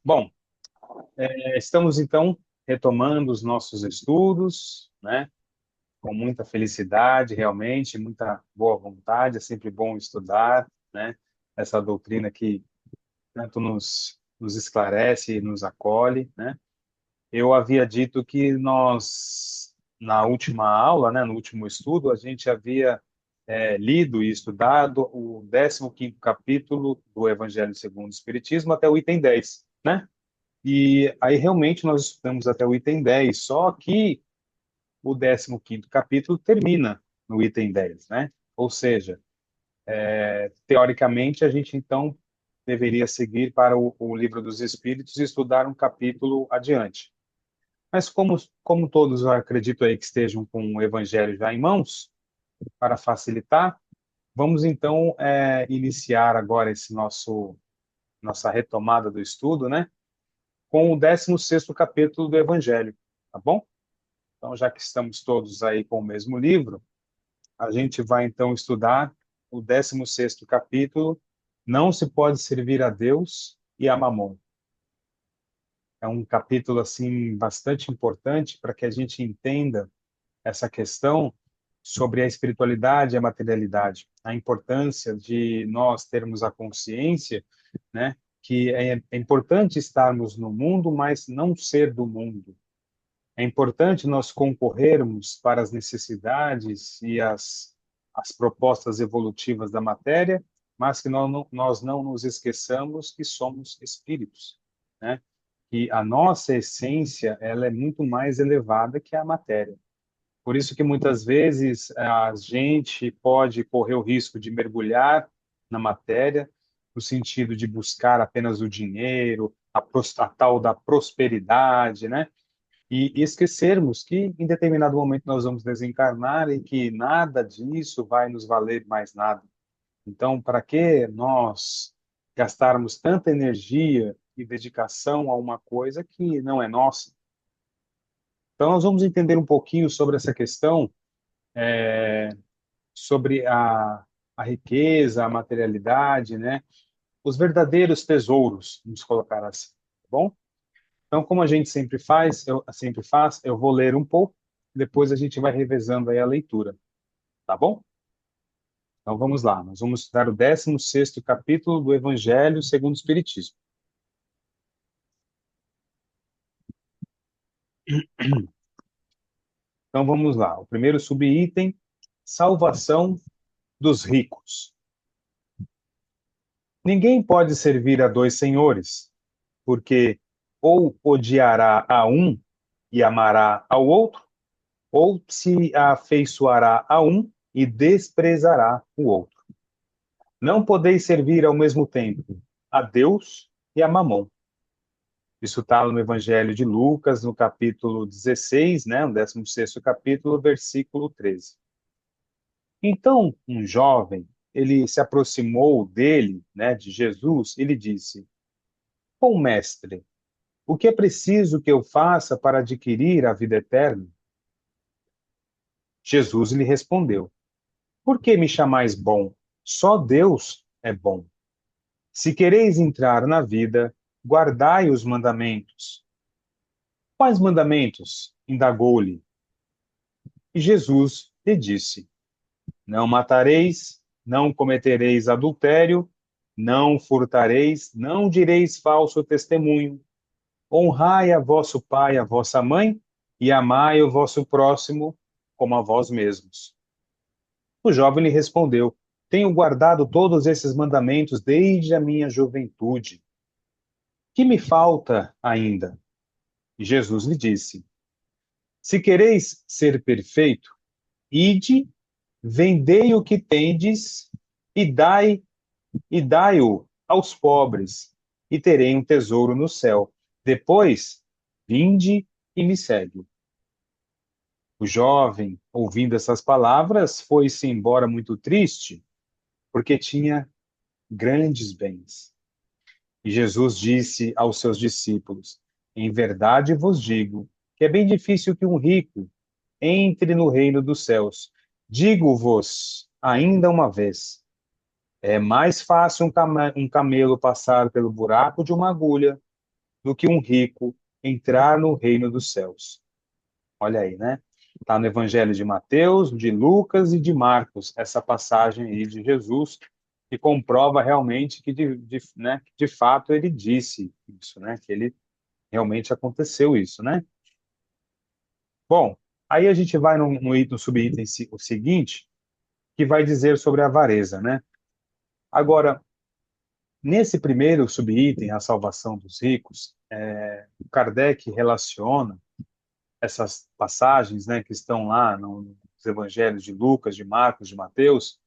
Bom, estamos então retomando os nossos estudos, né? Com muita felicidade, realmente, muita boa vontade. É sempre bom estudar, né? Essa doutrina que tanto nos esclarece e nos acolhe, né? Eu havia dito que nós, na última aula, né, no último estudo, a gente havia lido e estudado o 15º capítulo do Evangelho segundo o Espiritismo até o item 10, né? E aí realmente nós estudamos até o item 10, só que o 15º capítulo termina no item 10, né? Ou seja, teoricamente a gente então deveria seguir para o Livro dos Espíritos e estudar um capítulo adiante. Mas como todos eu acredito aí que estejam com o Evangelho já em mãos, para facilitar, vamos então iniciar agora esse nossa retomada do estudo, né? Com o 16º capítulo do Evangelho, tá bom? Então, já que estamos todos aí com o mesmo livro, a gente vai então estudar o 16º capítulo, Não se pode servir a Deus e a Mamon. É um capítulo assim bastante importante para que a gente entenda essa questão sobre a espiritualidade e a materialidade, a importância de nós termos a consciência, né, que é importante estarmos no mundo, mas não ser do mundo. É importante nós concorrermos para as necessidades e as propostas evolutivas da matéria, mas que nós não nos esqueçamos que somos espíritos, né? Que a nossa essência ela é muito mais elevada que a matéria. Por isso que muitas vezes a gente pode correr o risco de mergulhar na matéria, no sentido de buscar apenas o dinheiro, a tal da prosperidade, né? E esquecermos que em determinado momento nós vamos desencarnar e que nada disso vai nos valer mais nada. Então, para que nós gastarmos tanta energia e dedicação a uma coisa que não é nossa? Então, nós vamos entender um pouquinho sobre essa questão, sobre a riqueza, a materialidade, né? Os verdadeiros tesouros, vamos colocar assim, tá bom? Então, como a gente sempre faz, eu vou ler um pouco, depois a gente vai revezando aí a leitura, tá bom? Então vamos lá, nós vamos estudar o 16º capítulo do Evangelho segundo o Espiritismo. Então vamos lá, o primeiro subitem, salvação dos ricos. Ninguém pode servir a dois senhores, porque ou odiará a um e amará ao outro, ou se afeiçoará a um e desprezará o outro. Não podeis servir ao mesmo tempo a Deus e a Mamon. Isso está no Evangelho de Lucas, no capítulo 16, né, no 16º capítulo, versículo 13. Então, um jovem, ele se aproximou dele, né, de Jesus, e lhe disse: Bom mestre, o que é preciso que eu faça para adquirir a vida eterna? Jesus lhe respondeu: Por que me chamais bom? Só Deus é bom. Se quereis entrar na vida, guardai os mandamentos. Quais mandamentos? Indagou-lhe. E Jesus lhe disse: Não matareis, não cometereis adultério, não furtareis, não direis falso testemunho. Honrai a vosso pai e a vossa mãe, e amai o vosso próximo como a vós mesmos. O jovem lhe respondeu: Tenho guardado todos esses mandamentos desde a minha juventude. Que me falta ainda? E Jesus lhe disse: Se quereis ser perfeito, ide, vendei o que tendes e dai-o aos pobres, e terei um tesouro no céu. Depois, vinde e me segue. O jovem, ouvindo essas palavras, foi-se embora muito triste, porque tinha grandes bens. E Jesus disse aos seus discípulos: Em verdade vos digo que é bem difícil que um rico entre no reino dos céus. Digo-vos ainda uma vez: é mais fácil um camelo passar pelo buraco de uma agulha do que um rico entrar no reino dos céus. Olha aí, né? Está no Evangelho de Mateus, de Lucas e de Marcos, essa passagem aí de Jesus, que comprova realmente que, né, que de fato ele disse isso, né? Que ele realmente aconteceu isso, né? Bom, aí a gente vai no subitem o seguinte, que vai dizer sobre a avareza, né? Agora, nesse primeiro subitem, a salvação dos ricos, o Kardec relaciona essas passagens, né, que estão lá nos evangelhos de Lucas, de Marcos, de Mateus.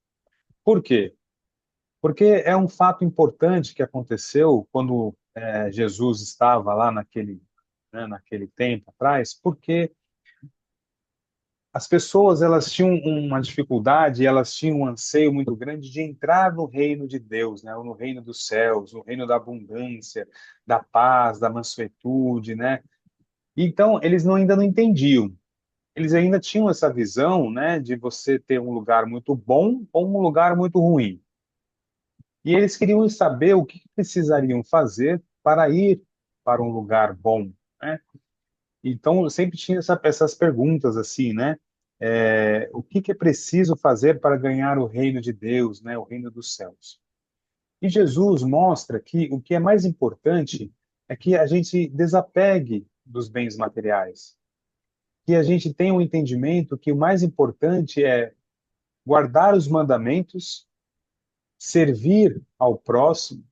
Por quê? Porque é um fato importante que aconteceu quando Jesus estava lá né, naquele tempo atrás, porque as pessoas elas tinham uma dificuldade, elas tinham um anseio muito grande de entrar no reino de Deus, né, no reino dos céus, no reino da abundância, da paz, da mansuetude, né? Então eles ainda não entendiam. Eles ainda tinham essa visão, né, de você ter um lugar muito bom ou um lugar muito ruim. E eles queriam saber o que precisariam fazer para ir para um lugar bom, né? Então, eu sempre tinha essas perguntas assim, né? O que é preciso fazer para ganhar o reino de Deus, né? O reino dos céus. E Jesus mostra que o que é mais importante é que a gente desapegue dos bens materiais, que a gente tenha um entendimento que o mais importante é guardar os mandamentos, servir ao próximo.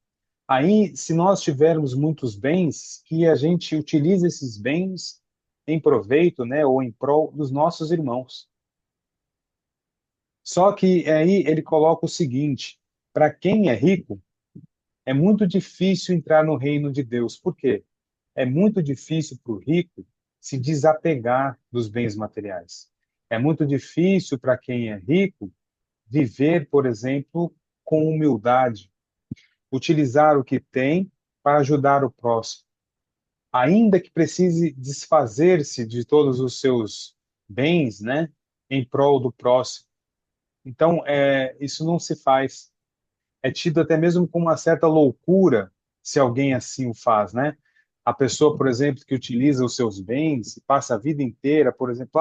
Aí, se nós tivermos muitos bens, que a gente utilize esses bens em proveito, né, ou em prol dos nossos irmãos. Só que aí ele coloca o seguinte: para quem é rico, é muito difícil entrar no reino de Deus. Por quê? É muito difícil para o rico se desapegar dos bens materiais. É muito difícil para quem é rico viver, por exemplo, com humildade, utilizar o que tem para ajudar o próximo, ainda que precise desfazer-se de todos os seus bens, né, em prol do próximo. Então, isso não se faz. É tido até mesmo como uma certa loucura se alguém assim o faz, né? A pessoa, por exemplo, que utiliza os seus bens, passa a vida inteira, por exemplo,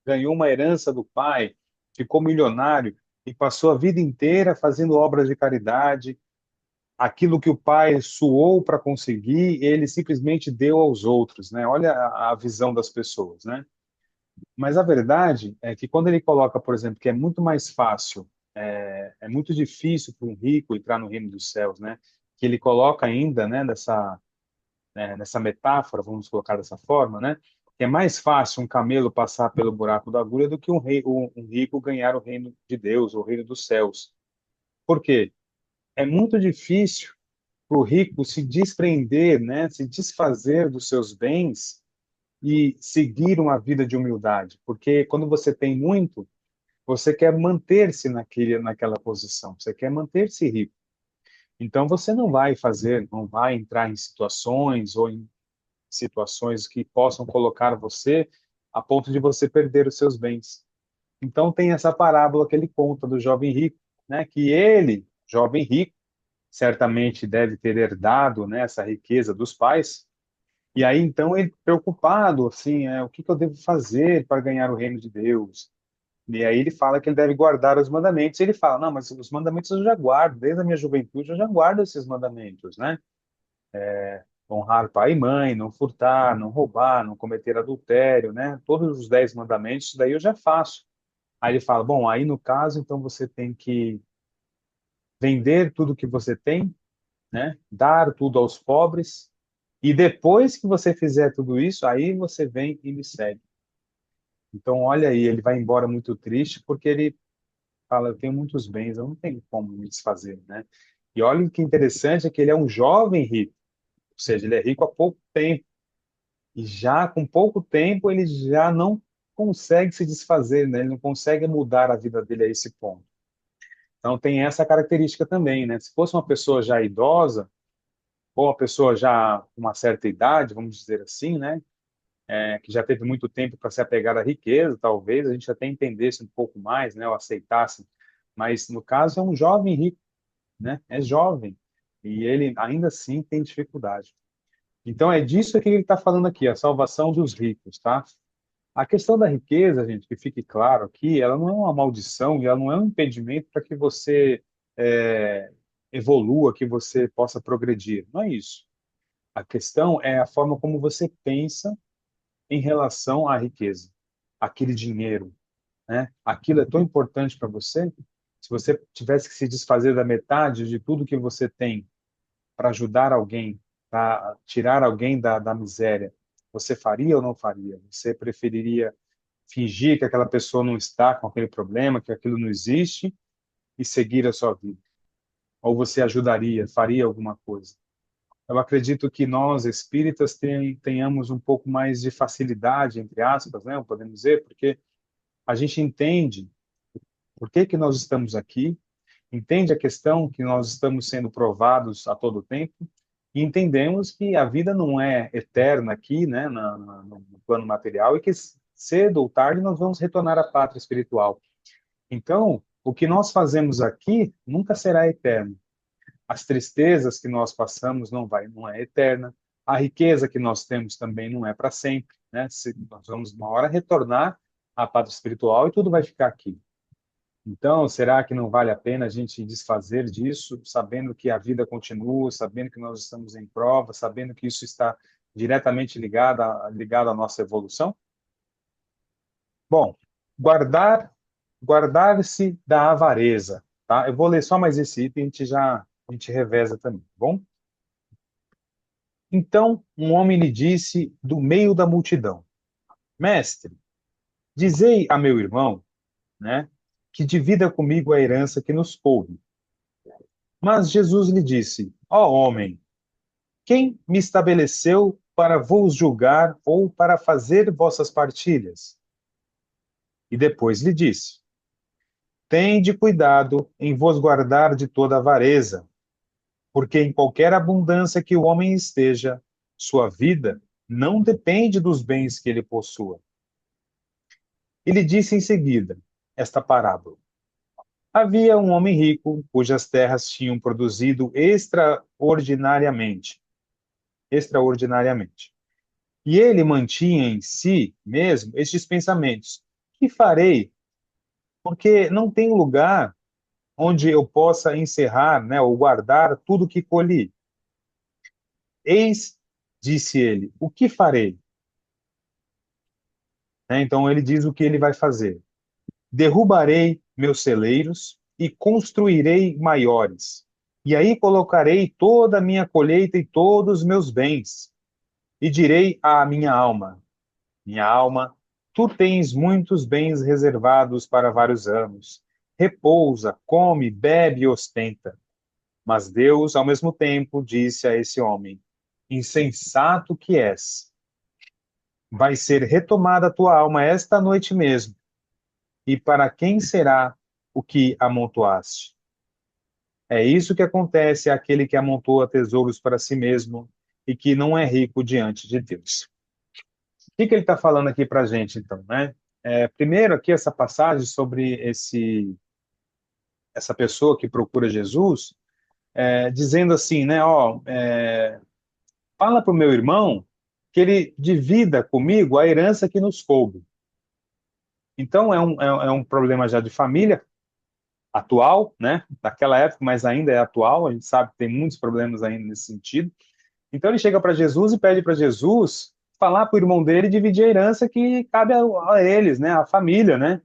ganhou uma herança do pai, ficou milionário e passou a vida inteira fazendo obras de caridade, aquilo que o pai suou para conseguir, ele simplesmente deu aos outros, né? Olha a visão das pessoas, né? Mas a verdade é que quando ele coloca, por exemplo, que é muito mais fácil, é muito difícil para um rico entrar no reino dos céus, né? Que ele coloca ainda, né, nessa metáfora, vamos colocar dessa forma, né? Que é mais fácil um camelo passar pelo buraco da agulha do que um rico ganhar o reino de Deus, o reino dos céus. Por quê? É muito difícil para o rico se desprender, né, se desfazer dos seus bens e seguir uma vida de humildade, porque quando você tem muito, você quer manter-se naquela posição, você quer manter-se rico. Então você não vai entrar em situações ou em situações que possam colocar você a ponto de você perder os seus bens. Então tem essa parábola que ele conta do jovem rico, né, que ele, jovem rico, certamente deve ter herdado, né, essa riqueza dos pais. E aí então ele preocupado assim, o que que eu devo fazer para ganhar o reino de Deus? E aí ele fala que ele deve guardar os mandamentos. E ele fala, não, mas os mandamentos eu já guardo, desde a minha juventude eu já guardo esses mandamentos, né? Honrar pai e mãe, não furtar, não roubar, não cometer adultério, né? Todos os 10 mandamentos, isso daí eu já faço. Aí ele fala, bom, aí no caso, então você tem que vender tudo que você tem, né? Dar tudo aos pobres, e depois que você fizer tudo isso, aí você vem e me segue. Então, olha aí, ele vai embora muito triste porque ele fala, eu tenho muitos bens, eu não tenho como me desfazer, né? E olha que interessante é que ele é um jovem rico, ou seja, ele é rico há pouco tempo, e já com pouco tempo ele já não consegue se desfazer, né? Ele não consegue mudar a vida dele a esse ponto. Então tem essa característica também, né? Se fosse uma pessoa já idosa, ou uma pessoa já com uma certa idade, vamos dizer assim, né? Que já teve muito tempo para se apegar à riqueza, talvez a gente até entendesse um pouco mais, né? Ou aceitasse. Mas no caso é um jovem rico, né? É jovem e ele ainda assim tem dificuldade. Então é disso que ele está falando aqui, a salvação dos ricos, tá? A questão da riqueza, gente, que fique claro aqui, ela não é uma maldição e ela não é um impedimento para que você é, evolua, que você possa progredir. Não é isso. A questão é a forma como você pensa em relação à riqueza, aquele dinheiro, né? Aquilo é tão importante para você. Se você tivesse que se desfazer da metade de tudo que você tem para ajudar alguém, para tirar alguém da miséria, você faria ou não faria? Você preferiria fingir que aquela pessoa não está com aquele problema, que aquilo não existe e seguir a sua vida? Ou você ajudaria, faria alguma coisa? Eu acredito que nós, espíritas, tenhamos um pouco mais de facilidade, entre aspas, né, podemos dizer, porque a gente entende por que que nós estamos aqui, entende a questão que nós estamos sendo provados a todo tempo, e entendemos que a vida não é eterna aqui, né, no plano material, e que cedo ou tarde nós vamos retornar à pátria espiritual. Então, o que nós fazemos aqui nunca será eterno. As tristezas que nós passamos não é eterna. A riqueza que nós temos também não é para sempre, né? Nós vamos uma hora retornar à pátria espiritual e tudo vai ficar aqui. Então, será que não vale a pena a gente desfazer disso, sabendo que a vida continua, sabendo que nós estamos em prova, sabendo que isso está diretamente ligado à nossa evolução? Bom, guardar-se da avareza, tá? Eu vou ler só mais esse item, a gente reveza também, tá bom? Então, um homem lhe disse do meio da multidão: Mestre, dizei a meu irmão, né, que divida comigo a herança que nos coube. Mas Jesus lhe disse: Ó homem, quem me estabeleceu para vos julgar ou para fazer vossas partilhas? E depois lhe disse: Tende cuidado em vos guardar de toda avareza, porque em qualquer abundância que o homem esteja, sua vida não depende dos bens que ele possua. Ele disse em seguida esta parábola: Havia um homem rico cujas terras tinham produzido extraordinariamente. E ele mantinha em si mesmo estes pensamentos: que farei? Porque não tem lugar onde eu possa encerrar, né, ou guardar tudo que colhi. Eis, disse ele, o que farei? Né, então ele diz o que ele vai fazer. Derrubarei meus celeiros e construirei maiores. E aí colocarei toda a minha colheita e todos os meus bens. E direi à minha alma, tu tens muitos bens reservados para vários anos. Repousa, come, bebe e ostenta. Mas Deus, ao mesmo tempo, disse a esse homem: Insensato que és, vai ser retomada a tua alma esta noite mesmo. E para quem será o que amontoaste? É isso que acontece àquele que amontoa tesouros para si mesmo e que não é rico diante de Deus. O que ele está falando aqui para a gente, então, né? Primeiro, aqui, essa passagem sobre essa pessoa que procura Jesus, dizendo assim, né? Fala para o meu irmão que ele divida comigo a herança que nos coube. Então, é um problema já de família, atual, né? Daquela época, mas ainda é atual. A gente sabe que tem muitos problemas ainda nesse sentido. Então ele chega para Jesus e pede para Jesus falar para o irmão dele dividir a herança que cabe a eles, né? A família, né?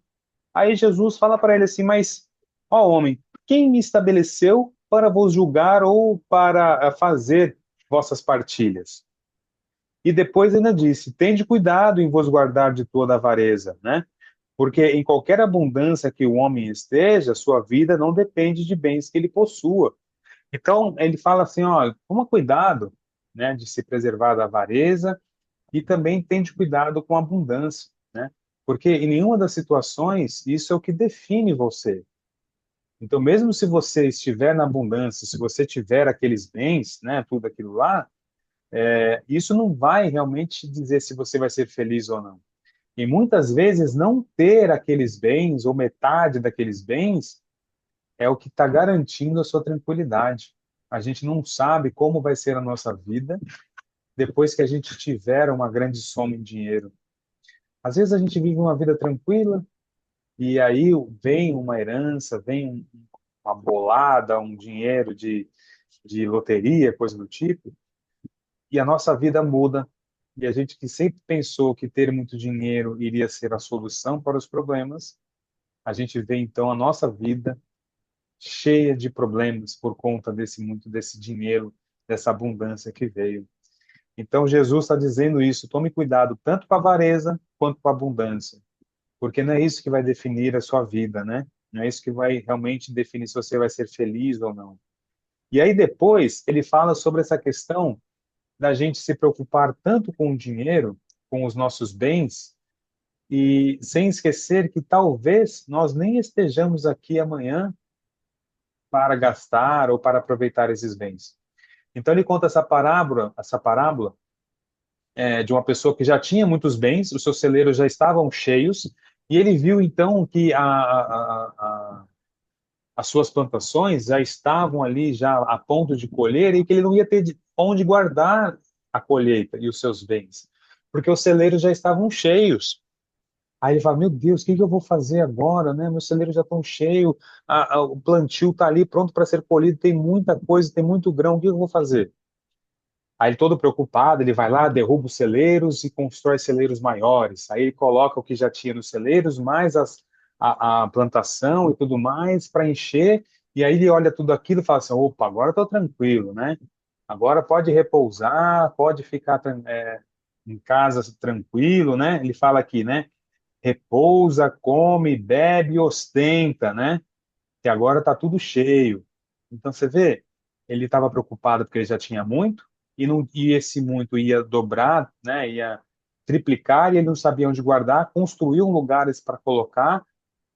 Aí Jesus fala para ele assim: Mas, ó homem, quem me estabeleceu para vos julgar ou para fazer vossas partilhas? E depois ainda disse: Tende cuidado em vos guardar de toda avareza, né? Porque em qualquer abundância que o homem esteja, sua vida não depende de bens que ele possua. Então, ele fala assim, ó, toma cuidado, né, de se preservar da avareza e também tende cuidado com a abundância, né? Porque em nenhuma das situações isso é o que define você. Então, mesmo se você estiver na abundância, se você tiver aqueles bens, né, tudo aquilo lá, isso não vai realmente dizer se você vai ser feliz ou não. E muitas vezes não ter aqueles bens ou metade daqueles bens é o que está garantindo a sua tranquilidade. A gente não sabe como vai ser a nossa vida depois que a gente tiver uma grande soma em dinheiro. Às vezes a gente vive uma vida tranquila e aí vem uma herança, vem uma bolada, um dinheiro de loteria, coisa do tipo, e a nossa vida muda. E a gente que sempre pensou que ter muito dinheiro iria ser a solução para os problemas, a gente vê então a nossa vida cheia de problemas por conta desse dinheiro, dessa abundância que veio. Então Jesus está dizendo isso, tome cuidado tanto com a avareza quanto com a abundância, porque não é isso que vai definir a sua vida, né? Não é isso que vai realmente definir se você vai ser feliz ou não. E aí depois ele fala sobre essa questão da gente se preocupar tanto com o dinheiro, com os nossos bens, e sem esquecer que talvez nós nem estejamos aqui amanhã para gastar ou para aproveitar esses bens. Então ele conta essa parábola de uma pessoa que já tinha muitos bens, os seus celeiros já estavam cheios, e ele viu então que as suas plantações já estavam ali já a ponto de colher e que ele não ia ter onde guardar a colheita e os seus bens, porque os celeiros já estavam cheios. Aí ele fala, meu Deus, o que eu vou fazer agora, né? Meus celeiros já estão cheios, o plantio está ali pronto para ser colhido, tem muita coisa, tem muito grão, o que eu vou fazer? Aí ele todo preocupado, ele vai lá, derruba os celeiros e constrói celeiros maiores. Aí ele coloca o que já tinha nos celeiros, mais a plantação e tudo mais para encher. E aí ele olha tudo aquilo e fala assim, opa, agora estou tranquilo, né? Agora pode repousar, pode ficar em casa tranquilo, né? Ele fala aqui, né? Repousa, come, bebe, ostenta, né? Que agora está tudo cheio. Então você vê, ele estava preocupado porque ele já tinha muito e não e esse muito ia dobrar, né? Ia triplicar e ele não sabia onde guardar, construiu lugares para colocar,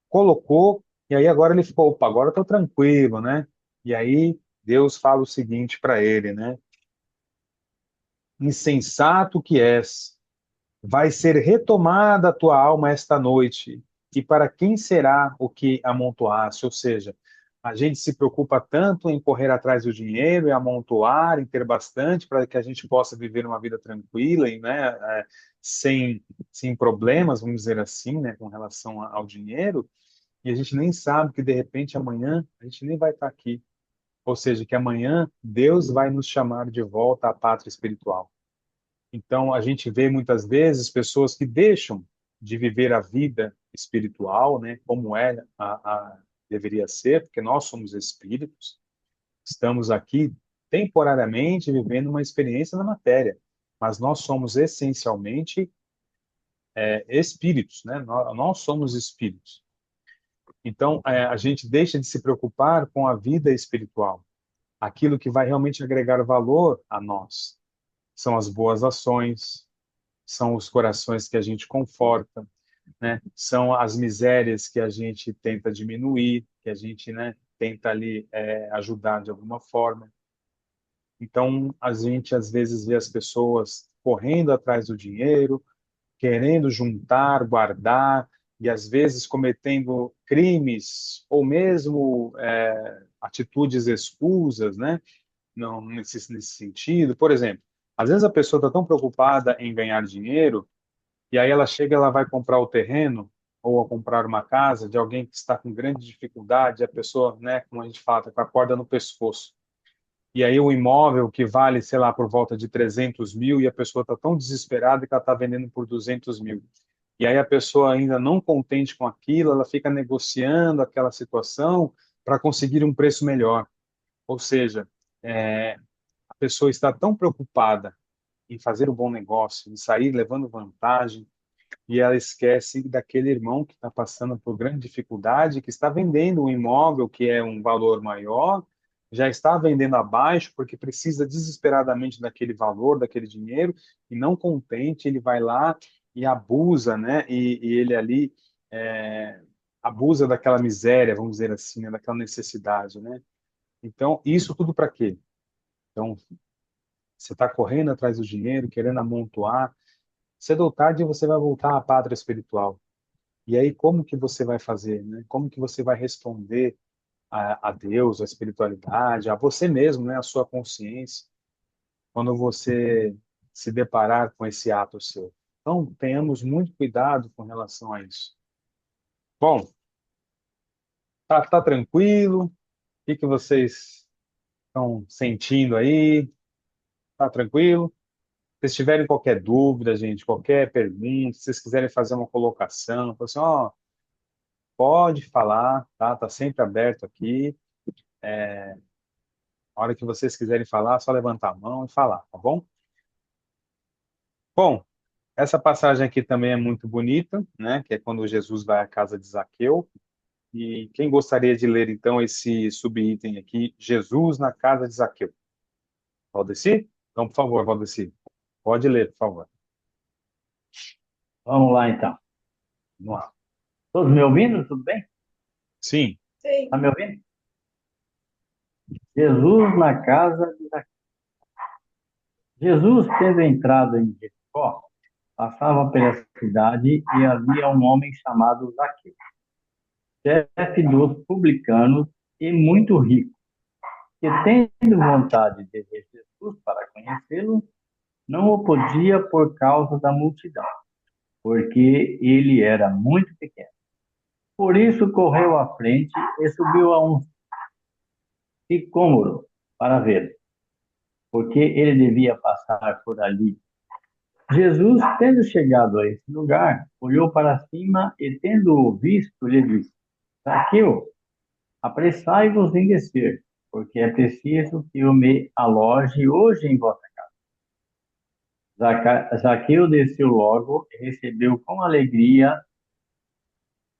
colocou e aí agora ele ficou, opa, agora estou tranquilo, né? E aí Deus fala o seguinte para ele, né? Insensato que és, vai ser retomada a tua alma esta noite, e para quem será o que amontoaste? Ou seja, a gente se preocupa tanto em correr atrás do dinheiro, em amontoar, em ter bastante, para que a gente possa viver uma vida tranquila, e, né, sem problemas, vamos dizer assim, né, com relação ao dinheiro, e a gente nem sabe que, de repente, amanhã a gente nem vai estar aqui. Ou seja, que amanhã Deus vai nos chamar de volta à pátria espiritual. Então, a gente vê muitas vezes pessoas que deixam de viver a vida espiritual, né, como deveria ser, porque nós somos espíritos, estamos aqui temporariamente vivendo uma experiência na matéria, mas nós somos essencialmente espíritos, né? Nós somos espíritos. Então, a gente deixa de se preocupar com a vida espiritual, aquilo que vai realmente agregar valor a nós. São as boas ações, são os corações que a gente conforta, né? São as misérias que a gente tenta diminuir, que a gente, né, tenta ali ajudar de alguma forma. Então, a gente às vezes vê as pessoas correndo atrás do dinheiro, querendo juntar, guardar, e às vezes cometendo crimes ou mesmo atitudes escusas, né? Não, nesse sentido. Por exemplo, às vezes a pessoa está tão preocupada em ganhar dinheiro e aí ela chega, ela vai comprar o terreno ou a comprar uma casa de alguém que está com grande dificuldade, a pessoa, né, como a gente fala, tá com a corda no pescoço. E aí o imóvel que vale, sei lá, por volta de 300 mil e a pessoa está tão desesperada que ela está vendendo por 200 mil. E aí a pessoa ainda não contente com aquilo, ela fica negociando aquela situação para conseguir um preço melhor. Ou seja, a pessoa está tão preocupada em fazer um bom negócio, em sair levando vantagem, e ela esquece daquele irmão que está passando por grande dificuldade, que está vendendo um imóvel que é um valor maior, já está vendendo abaixo porque precisa desesperadamente daquele valor, daquele dinheiro, e não contente, ele vai lá e abusa, né? E ele ali abusa daquela miséria, vamos dizer assim, né? Daquela necessidade, né? Então, isso tudo para quê? Então, você está correndo atrás do dinheiro, querendo amontoar, cedo ou tarde você vai voltar à pátria espiritual. E aí, como que você vai fazer, né? Como que você vai responder a Deus, à espiritualidade, a você mesmo, né? A sua consciência, quando você se deparar com esse ato seu. Então, tenhamos muito cuidado com relação a isso. Bom, tá tranquilo? O que que vocês estão sentindo aí? Tá tranquilo? Se vocês tiverem qualquer dúvida, gente, qualquer pergunta, se vocês quiserem fazer uma colocação, fala assim, ó, pode falar, tá? Tá sempre aberto aqui. A hora que vocês quiserem falar, é só levantar a mão e falar, tá bom? Bom, essa passagem aqui também é muito bonita, né? Que é quando Jesus vai à casa de Zaqueu. E quem gostaria de ler, então, esse subitem aqui, Jesus na casa de Zaqueu? Valdeci? Então, por favor, Valdeci, pode ler, por favor. Vamos lá, então. Vamos lá. Todos me ouvindo? Tudo bem? Sim. Está me ouvindo? Jesus na casa de Zaqueu. Jesus, tendo entrado em Jericó, passava pela cidade e havia um homem chamado Zaqueu, chefe dos publicanos e muito rico, que, tendo vontade de ver Jesus para conhecê-lo, não o podia por causa da multidão, porque ele era muito pequeno. Por isso correu à frente e subiu a um sicômoro para ver, porque ele devia passar por ali. Jesus, tendo chegado a esse lugar, olhou para cima e, tendo-o visto, lhe disse: Zaqueu, apressai-vos em descer, porque é preciso que eu me aloje hoje em vossa casa. Zaqueu desceu logo e recebeu com alegria.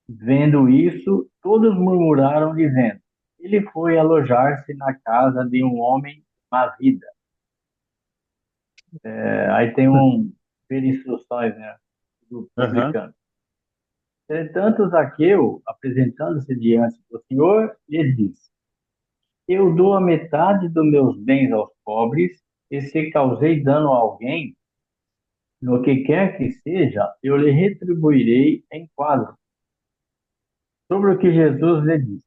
Vendo isso, todos murmuraram, dizendo: Ele foi alojar-se na casa de um homem má vida. Aí tem ver instruções, né, do Aham. publicano. Entretanto, Zaqueu, apresentando-se diante do Senhor, lhe disse: Eu dou a metade dos meus bens aos pobres, e se causei dano a alguém, no que quer que seja, eu lhe retribuirei em quadro. Sobre o que Jesus lhe disse: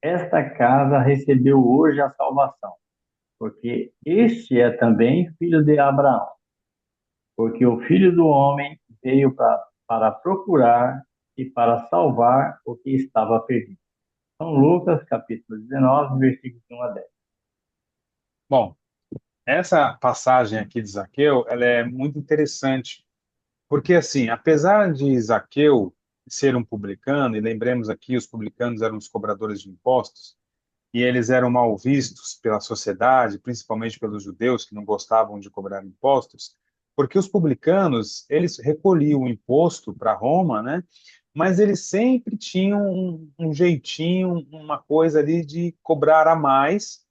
Esta casa recebeu hoje a salvação, porque este é também filho de Abraão, porque o Filho do Homem veio para procurar e para salvar o que estava perdido. São Lucas, capítulo 19, versículos 1 a 10. Bom, essa passagem aqui de Zaqueu, ela é muito interessante, porque assim, apesar de Zaqueu ser um publicano, e lembremos aqui, os publicanos eram os cobradores de impostos, e eles eram mal vistos pela sociedade, principalmente pelos judeus que não gostavam de cobrar impostos, porque os publicanos, eles recolhiam o imposto para Roma, né? Mas eles sempre tinham um jeitinho, uma coisa ali de cobrar a mais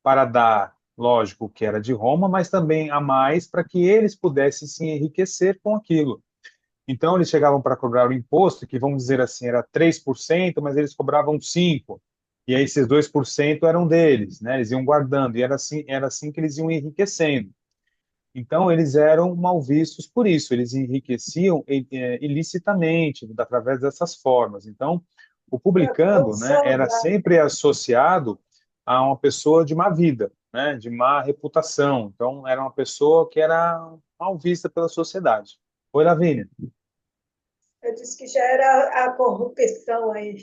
para dar, lógico, o que era de Roma, mas também a mais para que eles pudessem se enriquecer com aquilo. Então, eles chegavam para cobrar o imposto, que vamos dizer assim, era 3%, mas eles cobravam 5%. E aí, esses 2% eram deles, né? Eles iam guardando, e era assim que eles iam enriquecendo. Então, eles eram mal vistos por isso, eles enriqueciam ilicitamente, através dessas formas. Então, o publicano, né, era sempre associado a uma pessoa de má vida, né, de má reputação. Então, era uma pessoa que era mal vista pela sociedade. Oi, Lavínia. Eu disse que já era a corrupção aí.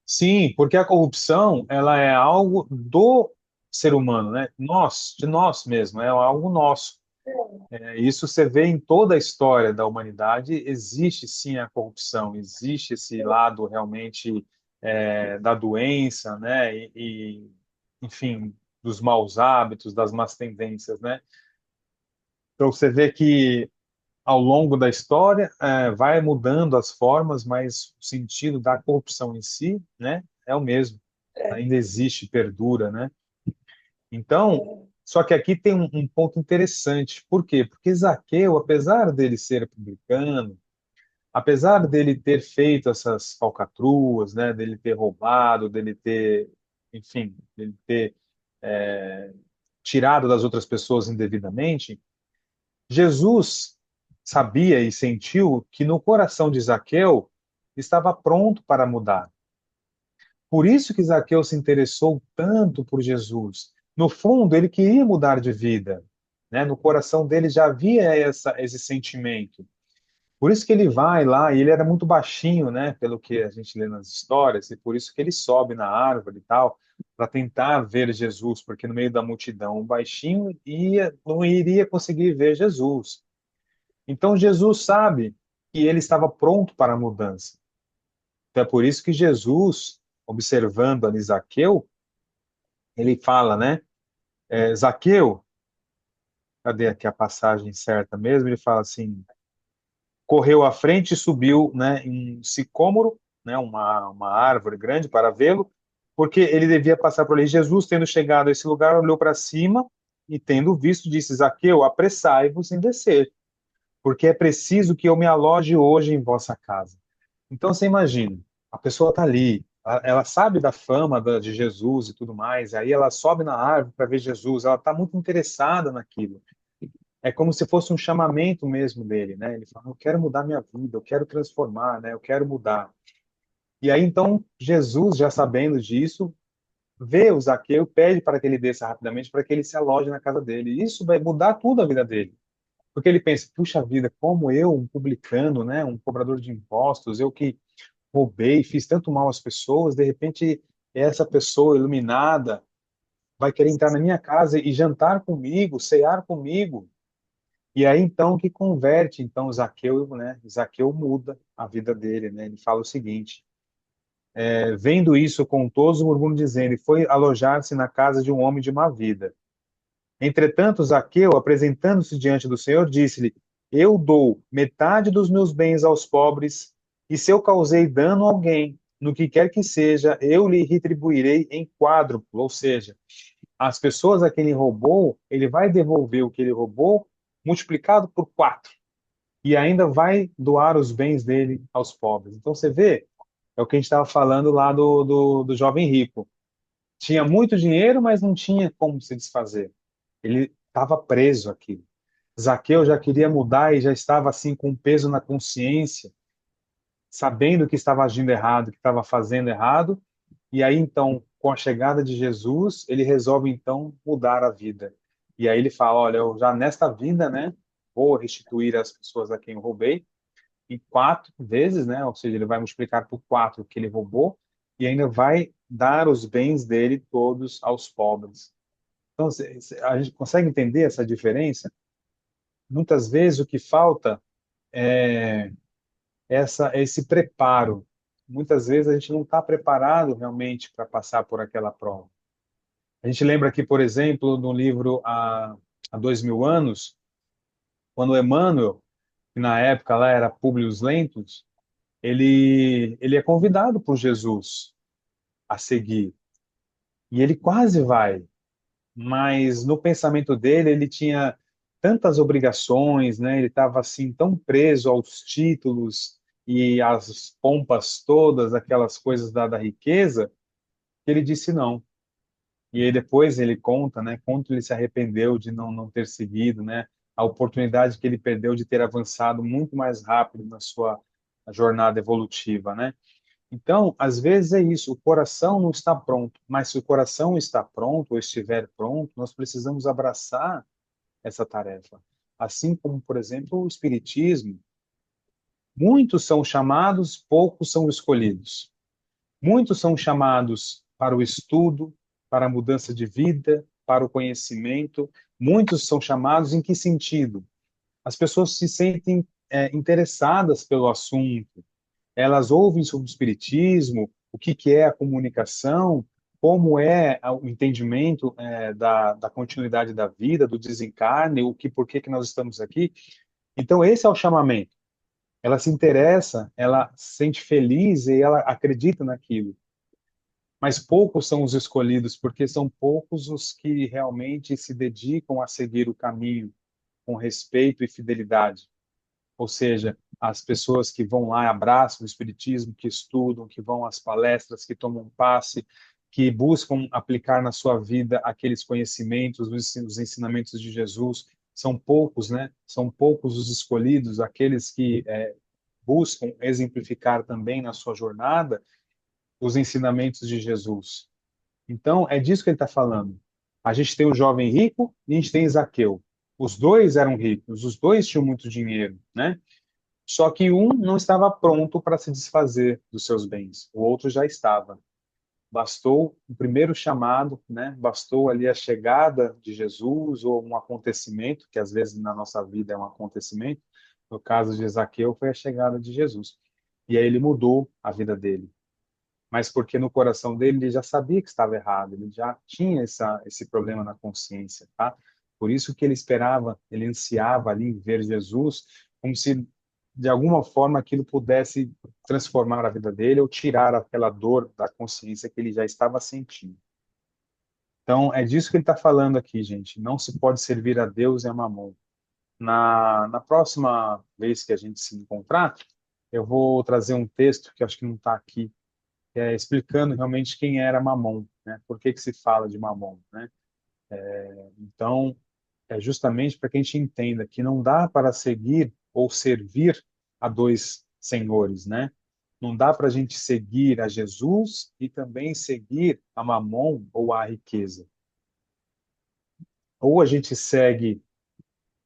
Sim, porque a corrupção, ela é algo do ser humano, né? Nós, de nós mesmos, é algo nosso. Isso você vê em toda a história da humanidade, existe sim a corrupção, existe esse lado realmente da doença, né? Enfim, dos maus hábitos, das más tendências, né? Então você vê que ao longo da história vai mudando as formas, mas o sentido da corrupção em si, né, é o mesmo. Ainda existe, perdura, né? Então, só que aqui tem um ponto interessante. Por quê? Porque Zaqueu, apesar dele ser publicano, apesar dele ter feito essas falcatruas, né, dele ter roubado, dele ter, enfim, dele ter tirado das outras pessoas indevidamente, Jesus sabia e sentiu que no coração de Zaqueu estava pronto para mudar. Por isso que Zaqueu se interessou tanto por Jesus. No fundo, ele queria mudar de vida. né? No coração dele já havia esse sentimento. Por isso que ele vai lá, e ele era muito baixinho, né? Pelo que a gente lê nas histórias, e por isso que ele sobe na árvore e tal, para tentar ver Jesus, porque no meio da multidão, o baixinho não iria conseguir ver Jesus. Então Jesus sabe que ele estava pronto para a mudança. Então é por isso que Jesus, observando ali Zaqueu, ele fala, né? Zaqueu, cadê aqui a passagem certa mesmo? Ele fala assim: correu à frente e subiu, né, em um sicômoro, né, uma árvore grande para vê-lo, porque ele devia passar por ali. Jesus, tendo chegado a esse lugar, olhou para cima e, tendo visto, disse: Zaqueu, apressai-vos em descer, porque é preciso que eu me aloje hoje em vossa casa. Então você imagina, a pessoa está ali, ela sabe da fama de Jesus e tudo mais, aí ela sobe na árvore para ver Jesus, ela está muito interessada naquilo. É como se fosse um chamamento mesmo dele, né? Ele fala: eu quero mudar minha vida, eu quero transformar, né? Eu quero mudar. E aí então Jesus, já sabendo disso, vê o Zaqueu, pede para que ele desça rapidamente, para que ele se aloje na casa dele. E isso vai mudar tudo a vida dele. Porque ele pensa: puxa vida, como eu, um publicano, né, um cobrador de impostos, eu que roubei, fiz tanto mal às pessoas, de repente essa pessoa iluminada vai querer entrar na minha casa e jantar comigo, cear comigo. E aí então que converte então Zaqueu, né? Zaqueu muda a vida dele, né? Ele fala o seguinte: vendo isso, com todos murmuram dizendo, e foi alojar-se na casa de um homem de má vida. Entretanto, Zaqueu, apresentando-se diante do Senhor, disse-lhe: eu dou metade dos meus bens aos pobres, e se eu causei dano a alguém, no que quer que seja, eu lhe retribuirei em quádruplo. Ou seja, as pessoas a quem ele roubou, ele vai devolver o que ele roubou multiplicado por 4 e ainda vai doar os bens dele aos pobres. Então você vê, é o que a gente estava falando lá do jovem rico. Tinha muito dinheiro, mas não tinha como se desfazer. Ele estava preso aqui. Zaqueu já queria mudar e já estava assim com um peso na consciência, sabendo que estava agindo errado, que estava fazendo errado. E aí então, com a chegada de Jesus, ele resolve então mudar a vida. E aí ele fala: olha, eu já nesta vida, né, vou restituir as pessoas a quem eu roubei em 4 vezes, né? Ou seja, ele vai multiplicar por 4 o que ele roubou e ainda vai dar os bens dele todos aos pobres. Então, a gente consegue entender essa diferença? Muitas vezes o que falta é esse preparo. Muitas vezes a gente não está preparado realmente para passar por aquela prova. A gente lembra aqui, por exemplo, no livro Há 2000 anos, quando Emmanuel, que na época lá era Públio Lentulus, ele é convidado por Jesus a seguir. E ele quase vai, mas no pensamento dele ele tinha tantas obrigações, né? Ele estava assim tão preso aos títulos e às pompas todas, aquelas coisas da riqueza, que ele disse não. E aí depois ele conta, né? Quanto ele se arrependeu de não ter seguido, né? A oportunidade que ele perdeu de ter avançado muito mais rápido na sua jornada evolutiva, né? Então, às vezes é isso, o coração não está pronto, mas se o coração está pronto ou estiver pronto, nós precisamos abraçar essa tarefa. Assim como, por exemplo, o Espiritismo, muitos são chamados, poucos são escolhidos. Muitos são chamados para o estudo, para a mudança de vida, para o conhecimento. Muitos são chamados em que sentido? As pessoas se sentem interessadas pelo assunto, elas ouvem sobre o espiritismo, o que é a comunicação, como é o entendimento da continuidade da vida, do desencarne, por que nós estamos aqui. Então, esse é o chamamento. Ela se interessa, ela se sente feliz e ela acredita naquilo. Mas poucos são os escolhidos, porque são poucos os que realmente se dedicam a seguir o caminho com respeito e fidelidade. Ou seja, as pessoas que vão lá, abraçam o espiritismo, que estudam, que vão às palestras, que tomam passe, que buscam aplicar na sua vida aqueles conhecimentos, os ensinamentos de Jesus. São poucos, né? São poucos os escolhidos, aqueles que buscam exemplificar também na sua jornada os ensinamentos de Jesus. Então, é disso que ele está falando. A gente tem o jovem rico e a gente tem Zaqueu. Os dois eram ricos, os dois tinham muito dinheiro, né? Só que um não estava pronto para se desfazer dos seus bens, o outro já estava. Bastou o primeiro chamado, né? Bastou ali a chegada de Jesus ou um acontecimento, que às vezes na nossa vida é um acontecimento. No caso de Zaqueu, foi a chegada de Jesus. E aí ele mudou a vida dele. Mas porque no coração dele ele já sabia que estava errado, ele já tinha esse problema na consciência, tá? Por isso que ele esperava, ele ansiava ali ver Jesus, como se de alguma forma aquilo pudesse transformar a vida dele ou tirar aquela dor da consciência que ele já estava sentindo. Então, é disso que ele está falando aqui, gente. Não se pode servir a Deus e a Mamon. Na próxima vez que a gente se encontrar, eu vou trazer um texto que eu acho que não está aqui, explicando realmente quem era Mamon, né? Por que que se fala de Mamon, né? Então, é justamente para que a gente entenda que não dá para seguir ou servir a dois senhores, né? Não dá para a gente seguir a Jesus e também seguir a Mamon ou a riqueza. Ou a gente segue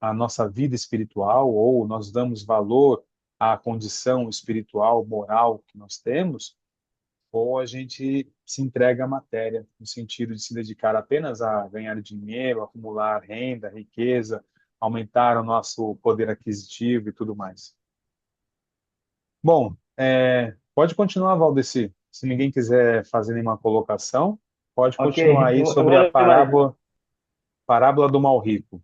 a nossa vida espiritual, ou nós damos valor à condição espiritual, moral que nós temos, ou a gente se entrega à matéria, no sentido de se dedicar apenas a ganhar dinheiro, acumular renda, riqueza, aumentar o nosso poder aquisitivo e tudo mais. Bom, pode continuar, Valdeci. Se ninguém quiser fazer nenhuma colocação, pode Ok, continuar aí eu sobre vou a ler mais. parábola do mal rico.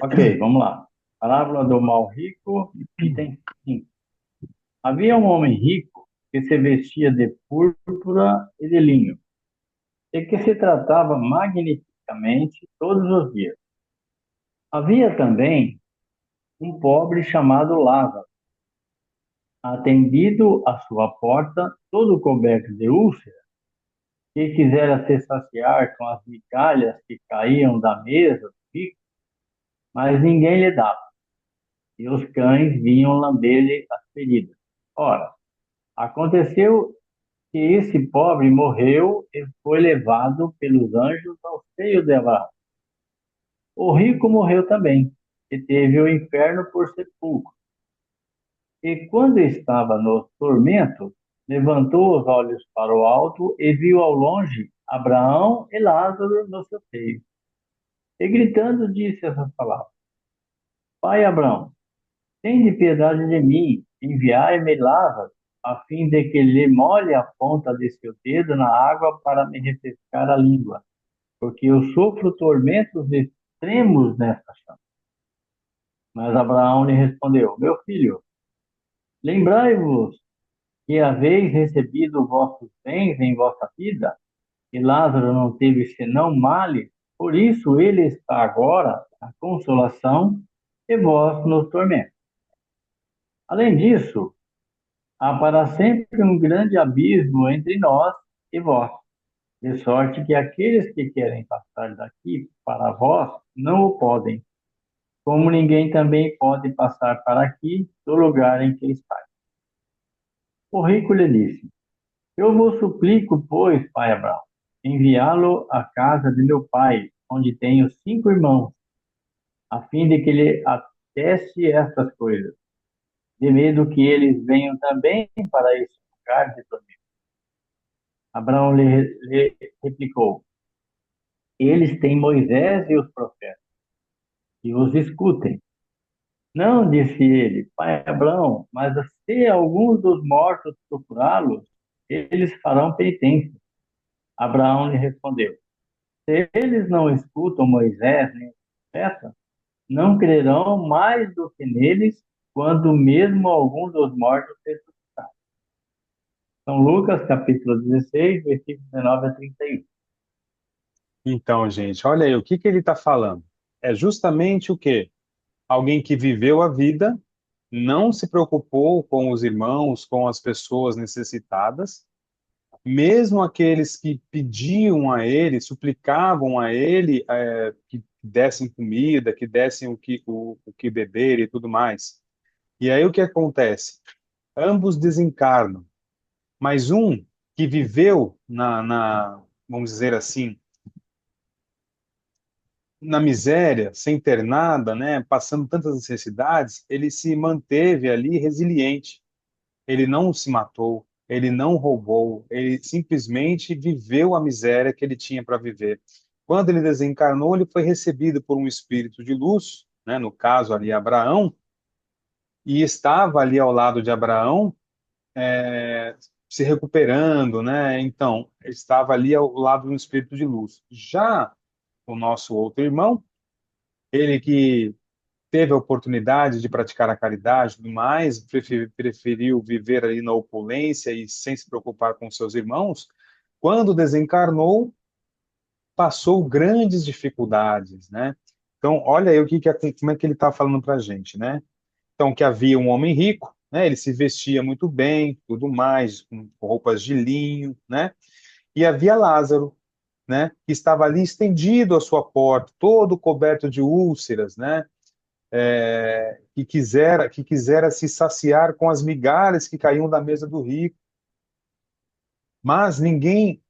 Ok, vamos lá. Parábola do mal rico, item 5. Havia um homem rico que se vestia de púrpura e de linho, e que se tratava magnificamente todos os dias. Havia também um pobre chamado Lázaro, atendido à sua porta, todo coberto de úlceras, que quisera se saciar com as migalhas que caíam da mesa do rico, mas ninguém lhe dava, e os cães vinham lamber-lhe as feridas. Ora, aconteceu que esse pobre morreu e foi levado pelos anjos ao seio de Abraão. O rico morreu também, e teve o inferno por sepulcro. E quando estava nos tormentos, levantou os olhos para o alto e viu ao longe Abraão e Lázaro no seu seio. E gritando disse essas palavras: Pai Abraão, tende piedade de mim, enviai-me Lázaro, a fim de que lhe molhe a ponta de seu dedo na água para me refrescar a língua, porque eu sofro tormentos extremos nesta chama. Mas Abraão lhe respondeu: Meu filho, lembrai-vos que haveis recebido vossos bens em vossa vida, e Lázaro não teve senão males, por isso ele está agora na consolação e vós nos tormentos. Além disso, há para sempre um grande abismo entre nós e vós, de sorte que aqueles que querem passar daqui para vós não o podem, como ninguém também pode passar para aqui do lugar em que está. O rico lhe disse: Eu vos suplico, pois, pai Abraão, enviá-lo à casa de meu pai, onde tenho 5 irmãos, a fim de que lhe ateste estas coisas, de medo que eles venham também para esse lugar de tormento. Abraão lhe replicou: Eles têm Moisés e os profetas, e os escutem. Não, disse ele, pai Abraão, mas se alguns dos mortos procurá-los, eles farão penitência. Abraão lhe respondeu: Se eles não escutam Moisés nem os profetas, não crerão mais do que neles, quando mesmo algum dos mortos ressuscitar. São Lucas, capítulo 16, versículos 19 a 31. Então, gente, olha aí, o que que ele está falando? É justamente o quê? Alguém que viveu a vida, não se preocupou com os irmãos, com as pessoas necessitadas, mesmo aqueles que pediam a ele, suplicavam a ele, que dessem comida, que dessem o que beber e tudo mais. E aí o que acontece? Ambos desencarnam, mas um que viveu vamos dizer assim, na miséria, sem ter nada, né, passando tantas necessidades, ele se manteve ali resiliente. Ele não se matou, ele não roubou, ele simplesmente viveu a miséria que ele tinha para viver. Quando ele desencarnou, ele foi recebido por um espírito de luz, né, no caso ali Abraão, e estava ali ao lado de Abraão, se recuperando, né? Então, ele estava ali ao lado de um espírito de luz. Já o nosso outro irmão, ele que teve a oportunidade de praticar a caridade e tudo mais, preferiu viver ali na opulência e sem se preocupar com seus irmãos, quando desencarnou, passou grandes dificuldades, né? Então, olha aí como é que ele está falando para a gente, né? Então, que havia um homem rico, né? Ele se vestia muito bem, tudo mais, com roupas de linho, né? E havia Lázaro, né? Que estava ali estendido à sua porta, todo coberto de úlceras, né? Que quisera se saciar com as migalhas que caíam da mesa do rico, mas ninguém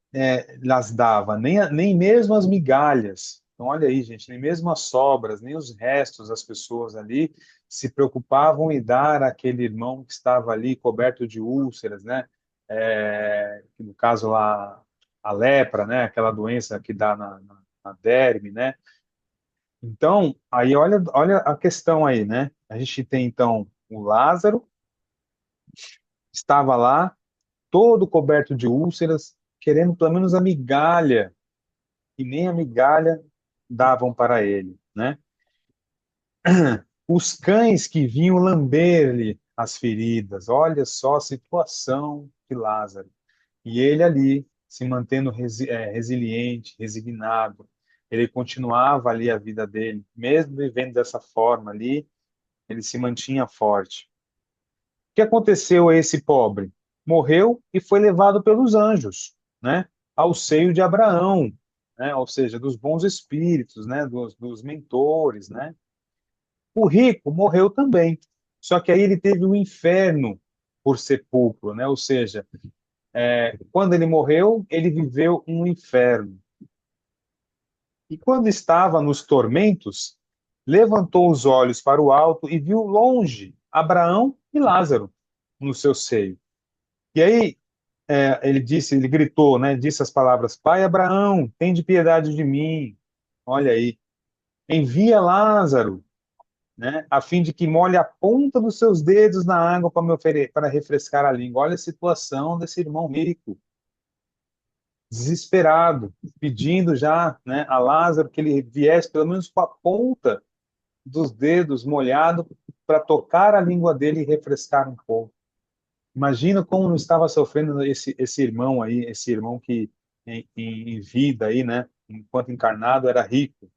las dava, nem mesmo as migalhas. Então, olha aí, gente, nem mesmo as sobras, nem os restos das pessoas ali se preocupavam em dar àquele irmão que estava ali coberto de úlceras, né? No caso lá, a lepra, né? Aquela doença que dá na derme, né? Então, aí olha a questão aí, né? A gente tem então o Lázaro, estava lá, todo coberto de úlceras, querendo pelo menos a migalha, e nem a migalha davam para ele, né? Os cães que vinham lamber-lhe as feridas, olha só a situação de Lázaro. E ele ali, se mantendo resiliente, resignado, ele continuava ali a vida dele, mesmo vivendo dessa forma ali, ele se mantinha forte. O que aconteceu a esse pobre? Morreu e foi levado pelos anjos, né? Ao seio de Abraão, né? Ou seja, dos bons espíritos, né? Dos mentores, né? O rico morreu também, só que aí ele teve o inferno por sepulcro, né? Ou seja, quando ele morreu, ele viveu um inferno. E quando estava nos tormentos, levantou os olhos para o alto e viu longe Abraão e Lázaro no seu seio. E aí ele gritou, né? Disse as palavras: Pai Abraão, tem de piedade de mim. Olha aí, envia Lázaro, né? A fim de que molhe a ponta dos seus dedos na água para refrescar a língua. Olha a situação desse irmão rico, desesperado, pedindo já, né, a Lázaro que ele viesse pelo menos com a ponta dos dedos molhado para tocar a língua dele e refrescar um pouco. Imagina como não estava sofrendo esse irmão aí, esse irmão que em vida aí, né, enquanto encarnado era rico,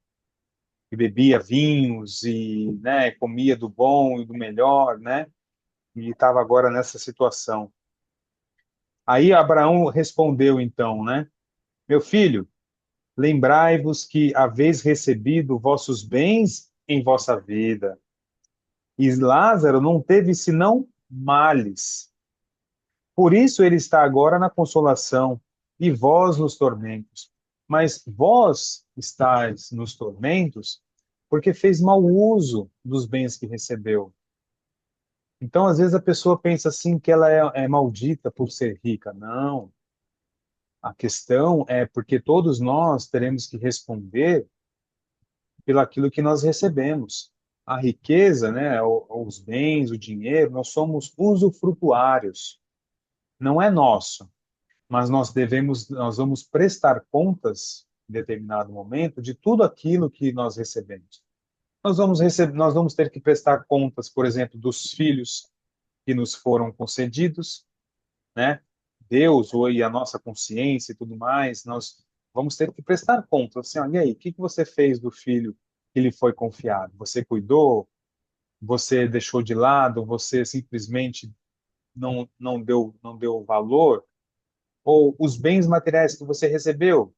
que bebia vinhos e, né, comia do bom e do melhor, né, e estava agora nessa situação. Aí Abraão respondeu então, né, meu filho, lembrai-vos que haveis recebido vossos bens em vossa vida, e Lázaro não teve senão males. Por isso ele está agora na consolação, e vós nos tormentos. Mas vós estáis nos tormentos porque fez mau uso dos bens que recebeu. Então, às vezes, a pessoa pensa assim que ela é maldita por ser rica. Não. A questão é porque todos nós teremos que responder pelo aquilo que nós recebemos. A riqueza, né, os bens, o dinheiro, nós somos usufrutuários. Não é nosso. Mas nós vamos prestar contas em determinado momento de tudo aquilo que nós recebemos. Nós vamos ter que prestar contas, por exemplo, dos filhos que nos foram concedidos, né? Deus ou a nossa consciência e tudo mais, nós vamos ter que prestar contas. Assim, olha aí, o que você fez do filho que lhe foi confiado? Você cuidou? Você deixou de lado? Você simplesmente não deu valor? Ou os bens materiais que você recebeu,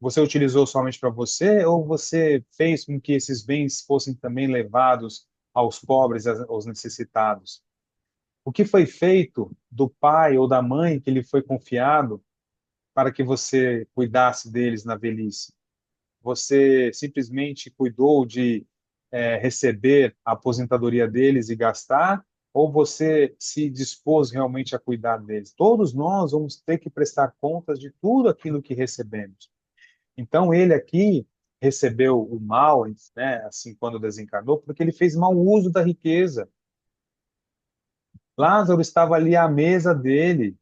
você utilizou somente para você ou você fez com que esses bens fossem também levados aos pobres, aos necessitados? O que foi feito do pai ou da mãe que lhe foi confiado para que você cuidasse deles na velhice? Você simplesmente cuidou de receber a aposentadoria deles e gastar? Ou você se dispôs realmente a cuidar deles? Todos nós vamos ter que prestar contas de tudo aquilo que recebemos. Então, ele aqui recebeu o mal, né, assim, quando desencarnou, porque ele fez mau uso da riqueza. Lázaro estava ali à mesa dele,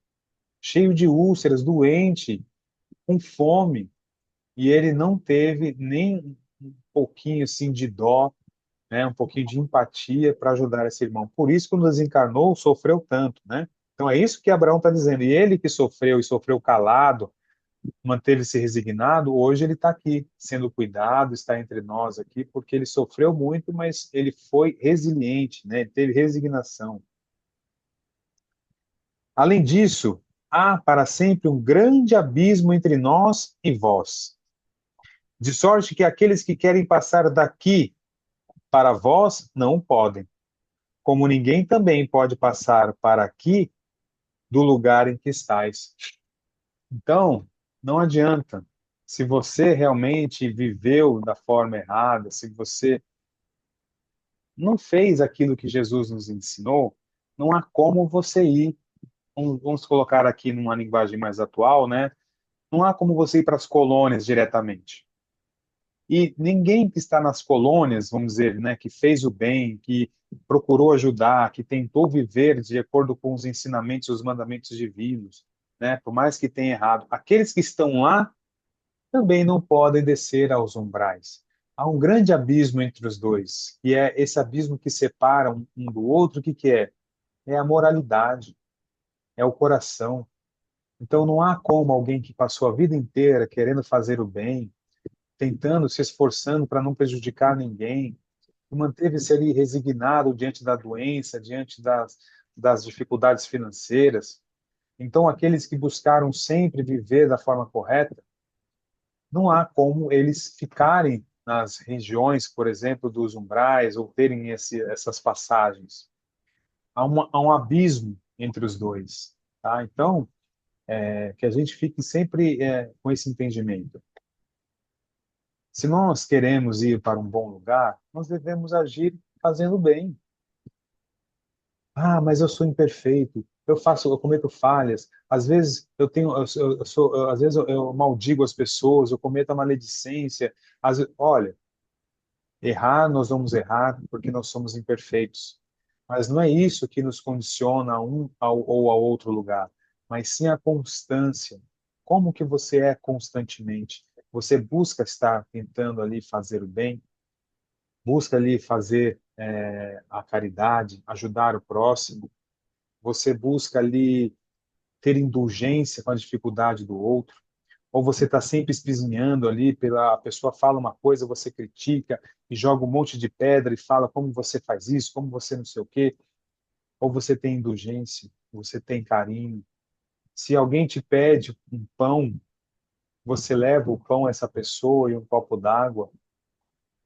cheio de úlceras, doente, com fome, e ele não teve nem um pouquinho assim de dó, né, um pouquinho de empatia para ajudar esse irmão. Por isso, quando desencarnou, sofreu tanto, né? Então é isso que Abraão está dizendo. E ele que sofreu e sofreu calado, manteve-se resignado, hoje ele está aqui, sendo cuidado, está entre nós aqui, porque ele sofreu muito, mas ele foi resiliente, né? Ele teve resignação. Além disso, há para sempre um grande abismo entre nós e vós, de sorte que aqueles que querem passar daqui para vós não podem, como ninguém também pode passar para aqui do lugar em que estáis. Então, não adianta. Se você realmente viveu da forma errada, se você não fez aquilo que Jesus nos ensinou, não há como você ir. Vamos colocar aqui numa linguagem mais atual, né? Não há como você ir para as colônias diretamente. E ninguém que está nas colônias, vamos dizer, né, que fez o bem, que procurou ajudar, que tentou viver de acordo com os ensinamentos e os mandamentos divinos, né, por mais que tenha errado, aqueles que estão lá também não podem descer aos umbrais. Há um grande abismo entre os dois, e é esse abismo que separa um do outro. O que que é? É a moralidade, é o coração. Então não há como alguém que passou a vida inteira querendo fazer o bem, tentando, se esforçando para não prejudicar ninguém, manteve-se ali resignado diante da doença, diante das dificuldades financeiras. Então, aqueles que buscaram sempre viver da forma correta, não há como eles ficarem nas regiões, por exemplo, dos umbrais, ou terem essas passagens. Há um abismo entre os dois. Tá? Então, que a gente fique sempre com esse entendimento. Se nós queremos ir para um bom lugar, nós devemos agir fazendo bem. Ah, mas eu sou imperfeito. Eu cometo falhas. Às vezes às vezes eu maldigo as pessoas, eu cometo a maledicência. Olha, errar, nós vamos errar porque nós somos imperfeitos. Mas não é isso que nos condiciona a ou a outro lugar, mas sim a constância. Como que você é constantemente? Você busca estar tentando ali fazer o bem, busca ali fazer a caridade, ajudar o próximo, você busca ali ter indulgência com a dificuldade do outro, ou você está sempre espizinhando ali, a pessoa fala uma coisa, você critica e joga um monte de pedra e fala como você faz isso, como você não sei o quê, ou você tem indulgência, você tem carinho. Se alguém te pede um pão, você leva o pão a essa pessoa e um copo d'água.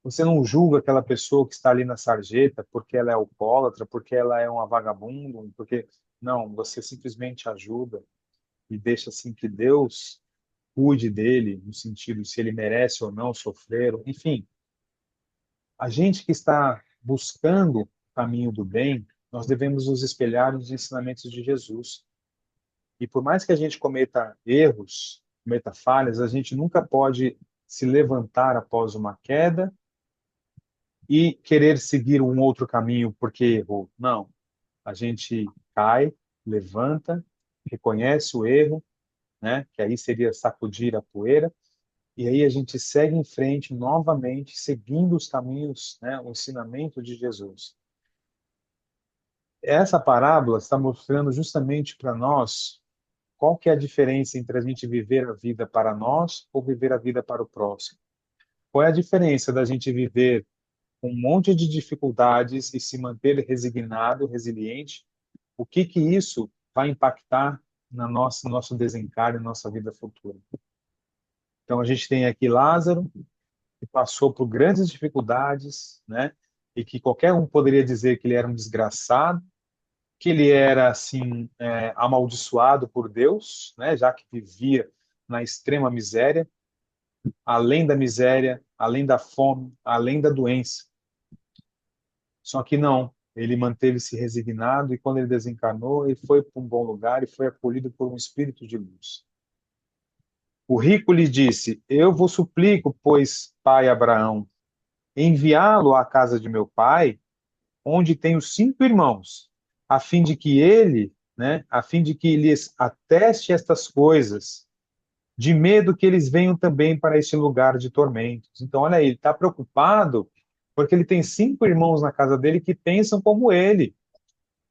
Você não julga aquela pessoa que está ali na sarjeta porque ela é alcoólatra, porque ela é uma vagabunda, porque não, você simplesmente ajuda e deixa assim que Deus cuide dele, no sentido se ele merece ou não sofrer, enfim. A gente que está buscando o caminho do bem, nós devemos nos espelhar nos ensinamentos de Jesus. E por mais que a gente cometa erros, cometa falhas, a gente nunca pode se levantar após uma queda e querer seguir um outro caminho porque errou. Não. A gente cai, levanta, reconhece o erro, né? Que aí seria sacudir a poeira, e aí a gente segue em frente novamente, seguindo os caminhos, né? O ensinamento de Jesus. Essa parábola está mostrando justamente para nós qual que é a diferença entre a gente viver a vida para nós ou viver a vida para o próximo. Qual é a diferença da gente viver com um monte de dificuldades e se manter resignado, resiliente? O que que isso vai impactar na nosso desencarne, na nossa vida futura? Então a gente tem aqui Lázaro, que passou por grandes dificuldades, né? E que qualquer um poderia dizer que ele era um desgraçado, que ele era assim amaldiçoado por Deus, né? Já que vivia na extrema miséria. além da miséria, além da fome, além da doença. Só que não, ele manteve-se resignado e quando ele desencarnou, ele foi para um bom lugar e foi acolhido por um espírito de luz. O rico lhe disse: Eu vos suplico, pois, pai Abraão, enviá-lo à casa de meu pai, onde tenho 5 irmãos, a fim de que ele, né, a fim de que lhes ateste estas coisas, de medo que eles venham também para este lugar de tormentos. Então, olha aí, ele está preocupado porque ele tem 5 irmãos na casa dele que pensam como ele,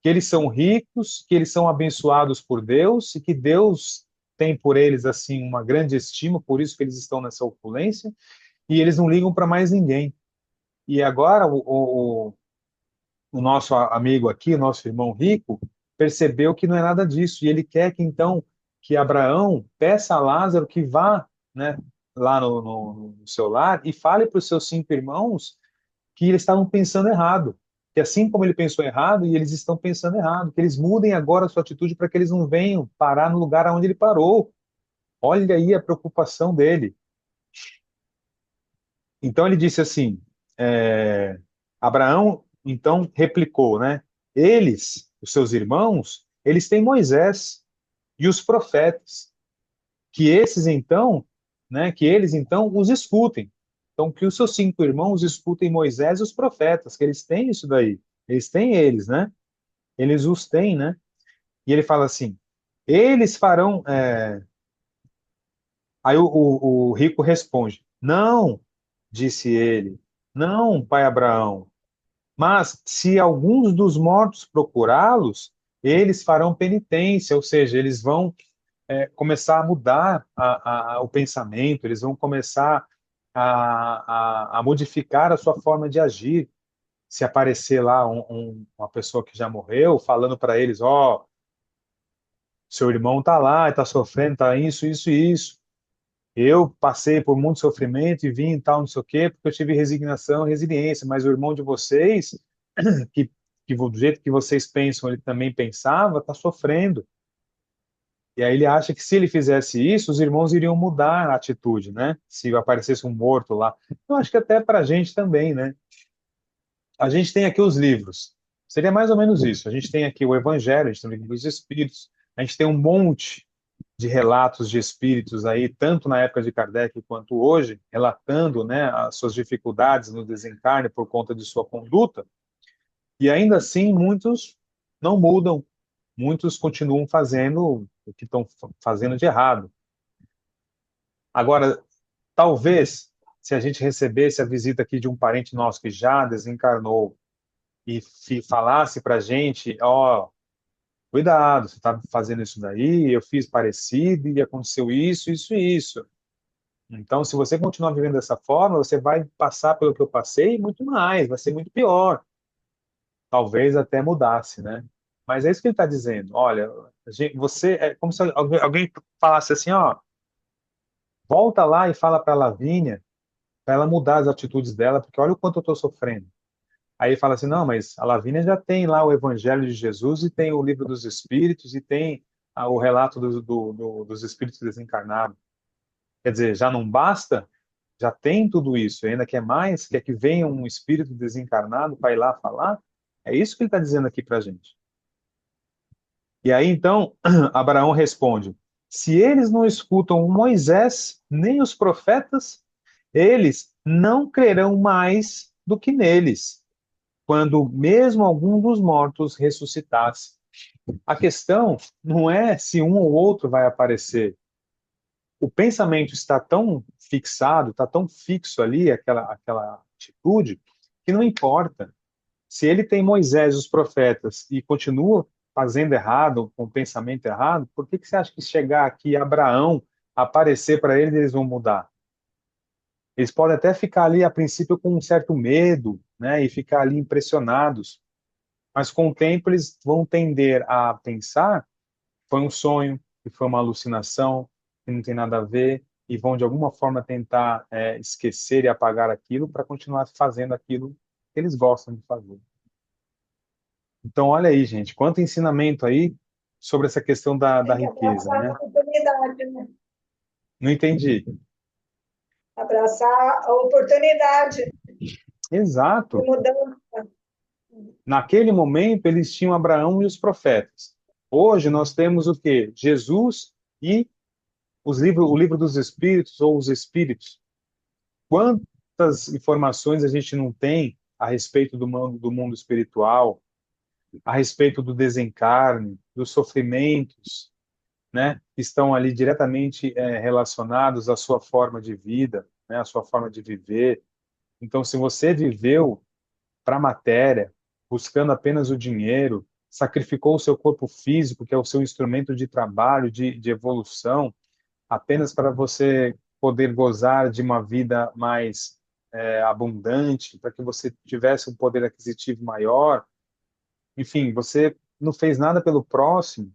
que eles são ricos, que eles são abençoados por Deus e que Deus tem por eles assim uma grande estima, por isso que eles estão nessa opulência e eles não ligam para mais ninguém. E agora o nosso amigo aqui, o nosso irmão rico, percebeu que não é nada disso e ele quer que então que Abraão peça a Lázaro que vá, né, lá no seu lar e fale para os seus 5 irmãos que eles estavam pensando errado, que assim como ele pensou errado, e eles estão pensando errado, que eles mudem agora a sua atitude para que eles não venham parar no lugar onde ele parou. Olha aí a preocupação dele. Então ele disse assim, Abraão então replicou, né? Eles, os seus irmãos, eles têm Moisés e os profetas, que esses então, né? Que eles então os escutem. Então que os seus 5 irmãos escutem Moisés e os profetas, que eles têm isso daí. Eles têm eles, né? Eles os têm, né? E ele fala assim: eles farão. Aí o rico responde: Não, disse ele, não, pai Abraão, mas se alguns dos mortos procurá-los, eles farão penitência, ou seja, eles vão começar a mudar o pensamento, eles vão começar a modificar a sua forma de agir. Se aparecer lá uma pessoa que já morreu, falando para eles: Ó, seu irmão está lá, está sofrendo, está isso, isso e isso. Eu passei por muito sofrimento e vim e tal, não sei o quê, porque eu tive resignação, resiliência, mas o irmão de vocês, que, que do jeito que vocês pensam, ele também pensava, está sofrendo. E aí ele acha que se ele fizesse isso, os irmãos iriam mudar a atitude, né? Se aparecesse um morto lá. Eu acho que até para a gente também, né? A gente tem aqui os livros. Seria mais ou menos isso. A gente tem aqui o Evangelho, a gente tem o livro dos Espíritos, a gente tem um monte de relatos de espíritos aí, tanto na época de Kardec quanto hoje, relatando, né, as suas dificuldades no desencarne por conta de sua conduta, e ainda assim muitos não mudam, muitos continuam fazendo o que estão fazendo de errado. Agora, talvez, se a gente recebesse a visita aqui de um parente nosso que já desencarnou e falasse para a gente, ó, cuidado, você está fazendo isso daí, eu fiz parecido e aconteceu isso, isso e isso. Então, se você continuar vivendo dessa forma, você vai passar pelo que eu passei e muito mais, vai ser muito pior. Talvez até mudasse, né? Mas é isso que ele está dizendo. Olha, você é como se alguém falasse assim, ó, volta lá e fala para a Lavínia, para ela mudar as atitudes dela, porque olha o quanto eu estou sofrendo. Aí ele fala assim, não, mas a Lavínia já tem lá o Evangelho de Jesus e tem o Livro dos Espíritos e tem o relato dos Espíritos desencarnados. Quer dizer, já não basta? Já tem tudo isso, ainda quer mais? Quer que venha um espírito desencarnado para ir lá falar? É isso que ele está dizendo aqui para a gente. E aí então, Abraão responde: se eles não escutam Moisés nem os profetas, eles não crerão mais do que neles, quando mesmo algum dos mortos ressuscitasse. A questão não é se um ou outro vai aparecer, o pensamento está tão fixado, está tão fixo ali, aquela atitude, que não importa. Se ele tem Moisés e os profetas e continua fazendo errado, com o pensamento errado, por que você acha que chegar aqui Abraão, aparecer para eles, eles vão mudar? Eles podem até ficar ali, a princípio, com um certo medo, né, e ficar ali impressionados, mas com o tempo eles vão tender a pensar foi um sonho, que foi uma alucinação, que não tem nada a ver, e vão de alguma forma tentar esquecer e apagar aquilo para continuar fazendo aquilo que eles gostam de fazer. Então, olha aí, gente, quanto ensinamento aí sobre essa questão da Tem que riqueza, abraçar né? a oportunidade, né? Não entendi. Abraçar a oportunidade de Exato. mudança. Naquele momento, eles tinham Abraão e os profetas. Hoje, nós temos o quê? Jesus e o livro dos Espíritos, ou os Espíritos. Quantas informações a gente não tem a respeito do mundo espiritual, a respeito do desencarne, dos sofrimentos, né, que estão ali diretamente relacionados à sua forma de vida, né, à sua forma de viver. Então, se você viveu para a matéria, buscando apenas o dinheiro, sacrificou o seu corpo físico, que é o seu instrumento de trabalho, de evolução, apenas para você poder gozar de uma vida mais abundante, para que você tivesse um poder aquisitivo maior, enfim, você não fez nada pelo próximo.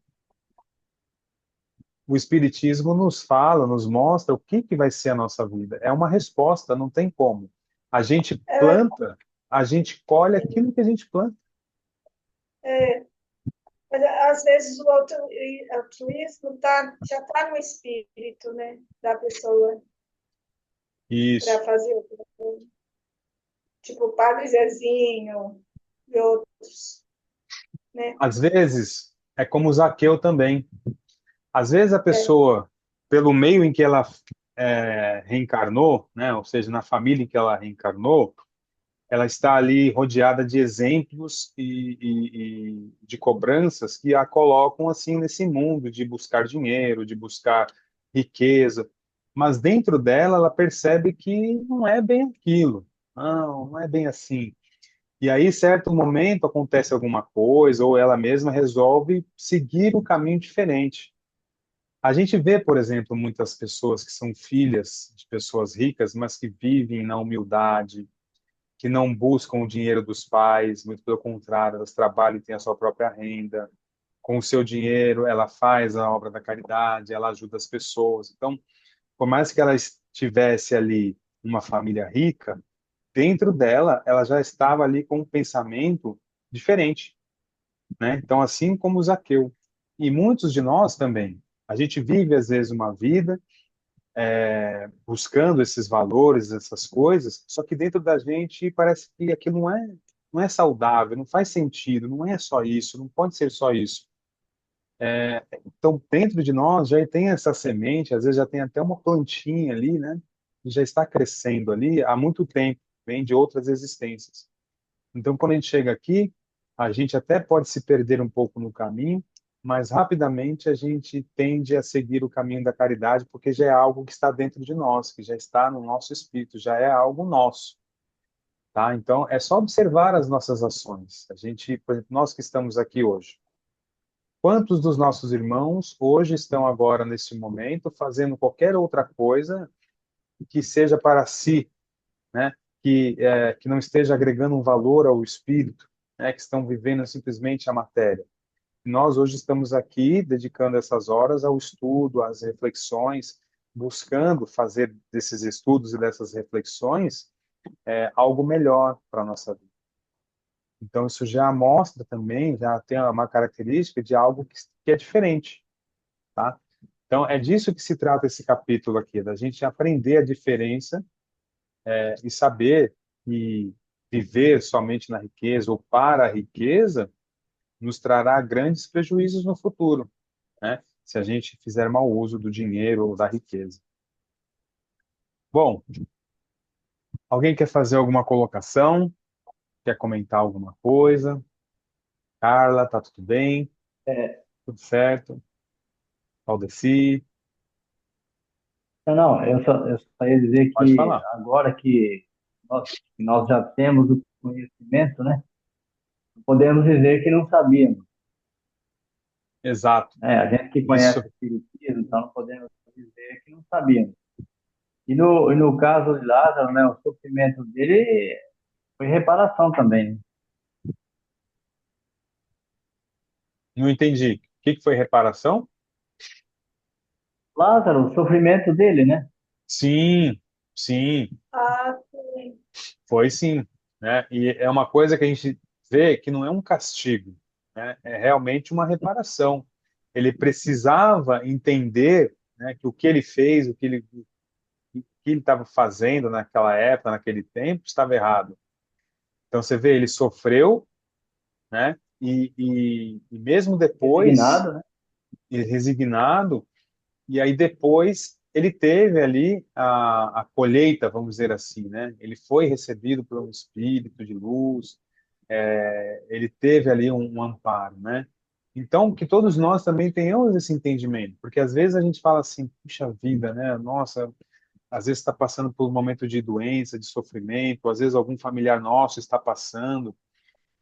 O Espiritismo nos fala, nos mostra o que que vai ser a nossa vida. É uma resposta, não tem como. A gente É, planta, a gente colhe aquilo que a gente planta. é, mas às vezes o altruísmo já está no espírito, né, da pessoa para Isso. fazer tipo o Padre Zezinho e outros, né? Às vezes, é como o Zaqueu também. Às vezes a É, pessoa, pelo meio em que ela reencarnou, né, ou seja, na família em que ela reencarnou, ela está ali rodeada de exemplos e de cobranças que a colocam assim nesse mundo de buscar dinheiro, de buscar riqueza. Mas dentro dela, ela percebe que não é bem aquilo. Não, não é bem assim. E aí, certo momento, acontece alguma coisa, ou ela mesma resolve seguir um caminho diferente. A gente vê, por exemplo, muitas pessoas que são filhas de pessoas ricas, mas que vivem na humildade, que não buscam o dinheiro dos pais, muito pelo contrário, elas trabalham e têm a sua própria renda. Com o seu dinheiro, ela faz a obra da caridade, ela ajuda as pessoas. Então, por mais que ela estivesse ali uma família rica, dentro dela, ela já estava ali com um pensamento diferente, né? Então, assim como o Zaqueu. E muitos de nós também. A gente vive, às vezes, uma vida buscando esses valores, essas coisas, só que dentro da gente parece que aquilo não é saudável, não faz sentido, não é só isso, não pode ser só isso. Então, dentro de nós já tem essa semente, às vezes já tem até uma plantinha ali, né? Que já está crescendo ali há muito tempo, vem de outras existências. Então, quando a gente chega aqui, a gente até pode se perder um pouco no caminho, mas rapidamente a gente tende a seguir o caminho da caridade, porque já é algo que está dentro de nós, que já está no nosso espírito, já é algo nosso, tá? Então, é só observar as nossas ações. A gente, por exemplo, nós que estamos aqui hoje, quantos dos nossos irmãos hoje estão agora nesse momento fazendo qualquer outra coisa que seja para si, né? Que não esteja agregando um valor ao espírito, né? Que estão vivendo simplesmente a matéria. Nós hoje estamos aqui dedicando essas horas ao estudo, às reflexões, buscando fazer desses estudos e dessas reflexões algo melhor para a nossa vida. Então, isso já mostra também, já tem uma característica de algo que é diferente, tá? Então, é disso que se trata esse capítulo aqui, da gente aprender a diferença e saber que viver somente na riqueza ou para a riqueza nos trará grandes prejuízos no futuro, né? Se a gente fizer mau uso do dinheiro ou da riqueza. Bom, alguém quer fazer alguma colocação? Quer comentar alguma coisa? Carla, tá tudo bem? É, Tudo certo? Aldeci, não, eu só ia dizer pode que falar. agora que nós já temos o conhecimento, né? Podemos dizer que não sabíamos. Exato. Né? A gente que conhece o Isso, Espiritismo, então não podemos dizer que não sabíamos. E no caso de Lázaro, né, o sofrimento dele foi reparação também. Né? não entendi. O que que foi reparação? Lázaro, o sofrimento dele, né? Sim, sim, Ah, sim. foi sim, né? E é uma coisa que a gente vê que não é um castigo, né? É realmente uma reparação. Ele precisava entender, né, que o que ele fez, que ele estava fazendo naquela época, naquele tempo, estava errado. Então você vê, ele sofreu, né? E mesmo depois, Resignado, né? ele resignado, e aí depois ele teve ali a colheita, vamos dizer assim, né? Ele foi recebido por um espírito de luz, ele teve ali um amparo, né? Então, que todos nós também tenhamos esse entendimento, porque às vezes a gente fala assim, puxa vida, né? Nossa, às vezes está passando por um momento de doença, de sofrimento, às vezes algum familiar nosso está passando,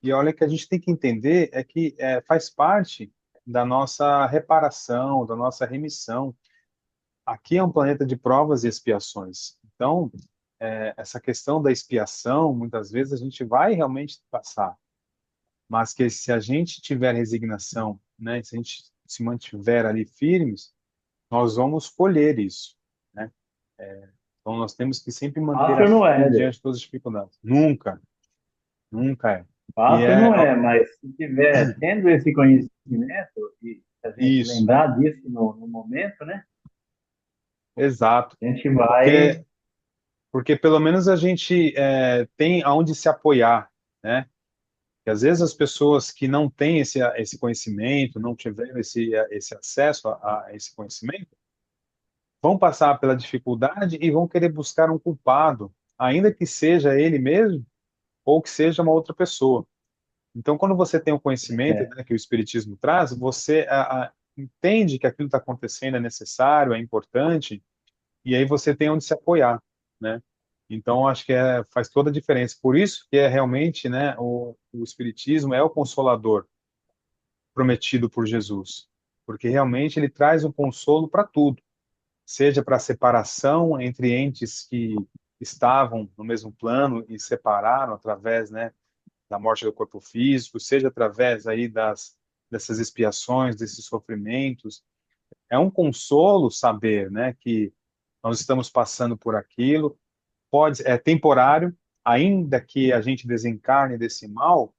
e olha que a gente tem que entender é que faz parte da nossa reparação, da nossa remissão. Aqui é um planeta de provas e expiações. Então, essa questão da expiação, muitas vezes a gente vai realmente passar, mas que se a gente tiver resignação, né, se a gente se mantiver ali firmes, nós vamos colher isso, né? Então, nós temos que sempre manter a Fácil não fé é, Eder. diante de todas as dificuldades. Nunca, nunca é. E Fácil é não é, mas se tiver tendo esse conhecimento e a gente isso, lembrar disso no momento, né? exato. A gente vai. Porque, porque pelo menos a gente tem aonde se apoiar, né? Que às vezes as pessoas que não têm esse conhecimento, não tiveram esse acesso a esse conhecimento, vão passar pela dificuldade e vão querer buscar um culpado, ainda que seja ele mesmo ou que seja uma outra pessoa. Então, quando você tem o conhecimento, É, né, que o Espiritismo traz, você entende que aquilo está acontecendo é necessário, é importante, e aí você tem onde se apoiar, né? Então, acho que faz toda a diferença. Por isso que é realmente, né, o Espiritismo é o consolador prometido por Jesus, porque realmente ele traz o consolo para tudo, seja para a separação entre entes que estavam no mesmo plano e separaram através, né, da morte do corpo físico, seja através aí dessas expiações, desses sofrimentos. É um consolo saber, né, que nós estamos passando por aquilo, é temporário, ainda que a gente desencarne desse mal,